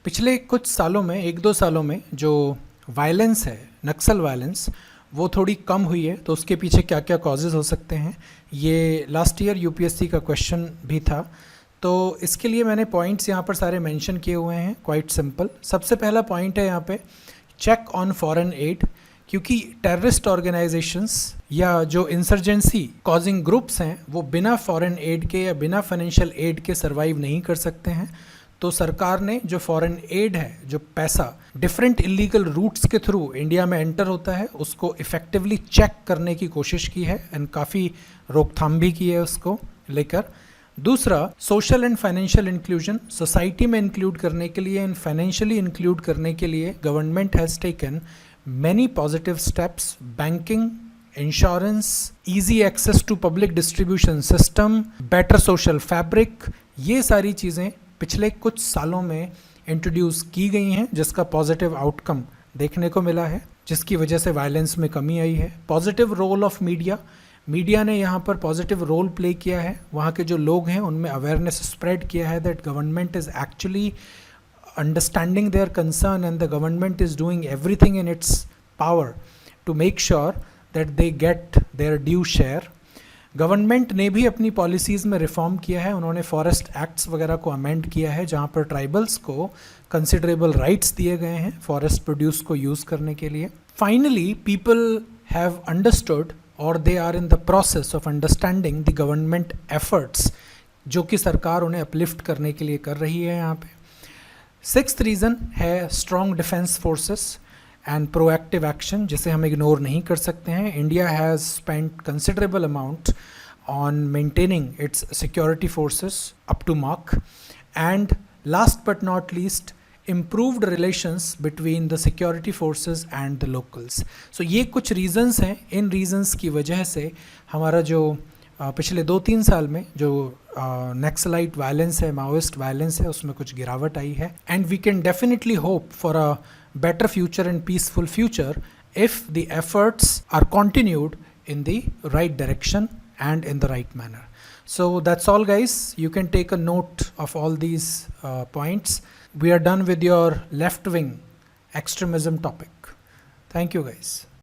पिछले कुछ सालों में, 1-2 सालों में जो violence है, नक्सल violence, वो थोड़ी कम हुई है, तो उसके पीछे क्या क्या कॉजेज़ हो सकते हैं, ये लास्ट ईयर UPSC का क्वेश्चन भी था। तो इसके लिए मैंने पॉइंट्स यहाँ पर सारे मेंशन किए हुए हैं, क्वाइट सिंपल। सबसे पहला पॉइंट है यहाँ पे चेक ऑन फॉरेन एड, क्योंकि टेररिस्ट ऑर्गेनाइजेशंस या जो इंसर्जेंसी कॉजिंग ग्रुप्स हैं वो बिना फॉरेन एड के या बिना फाइनेंशियल एड के सर्वाइव नहीं कर सकते हैं। तो सरकार ने जो फॉरेन एड है, जो पैसा डिफरेंट इलीगल रूट्स के थ्रू इंडिया में एंटर होता है, उसको इफ़ेक्टिवली चेक करने की कोशिश की है एंड काफ़ी रोकथाम भी की है उसको लेकर। दूसरा, social and financial inclusion, society में इंक्लूड करने के लिए एंड फाइनेंशियली इंक्लूड करने के लिए government has taken many positive steps. Banking, insurance, easy access to public distribution system, better social fabric, ये सारी चीज़ें पिछले कुछ सालों में इंट्रोड्यूस की गई हैं जिसका पॉजिटिव आउटकम देखने को मिला है, जिसकी वजह से वायलेंस में कमी आई है। Positive role of media, media ने यहाँ पर पॉजिटिव रोल प्ले किया है, वहाँ के जो लोग हैं उनमें अवेयरनेस स्प्रेड किया है that government is actually understanding their concern and the government is doing everything in its power to make sure that they get their due share. Government ने भी अपनी पॉलिसीज़ में रिफॉर्म किया है, उन्होंने फॉरेस्ट एक्ट्स वगैरह को अमेंड किया है जहाँ पर ट्राइबल्स को कंसिडरेबल राइट्स दिए गए हैं फॉरेस्ट प्रोड्यूस को यूज़ करने के लिए. फाइनली पीपल हैव अंडरस्टूड और they are in the process of understanding the government efforts जो कि सरकार उन्हें अपलिफ्ट करने के लिए कर रही है यहाँ पे. सिक्स्थ रीज़न है strong defence forces and proactive action, जिसे हम इग्नोर नहीं कर सकते हैं. India has spent considerable amount on maintaining its security forces up to mark. And last but not least, improved relations between the security forces and the locals. So ये कुछ reasons हैं. इन reasons की वजह से हमारा जो पिछले 2-3 साल में जो नक्सलाइट वायलेंस है, माओइस्ट वायलेंस है, उसमें कुछ गिरावट आई है. And we can definitely hope for a better future and peaceful future if the efforts are continued in the right direction and in the right manner. So that's all guys, you can take a note of all these points. We are done with your left wing extremism topic. Thank you guys.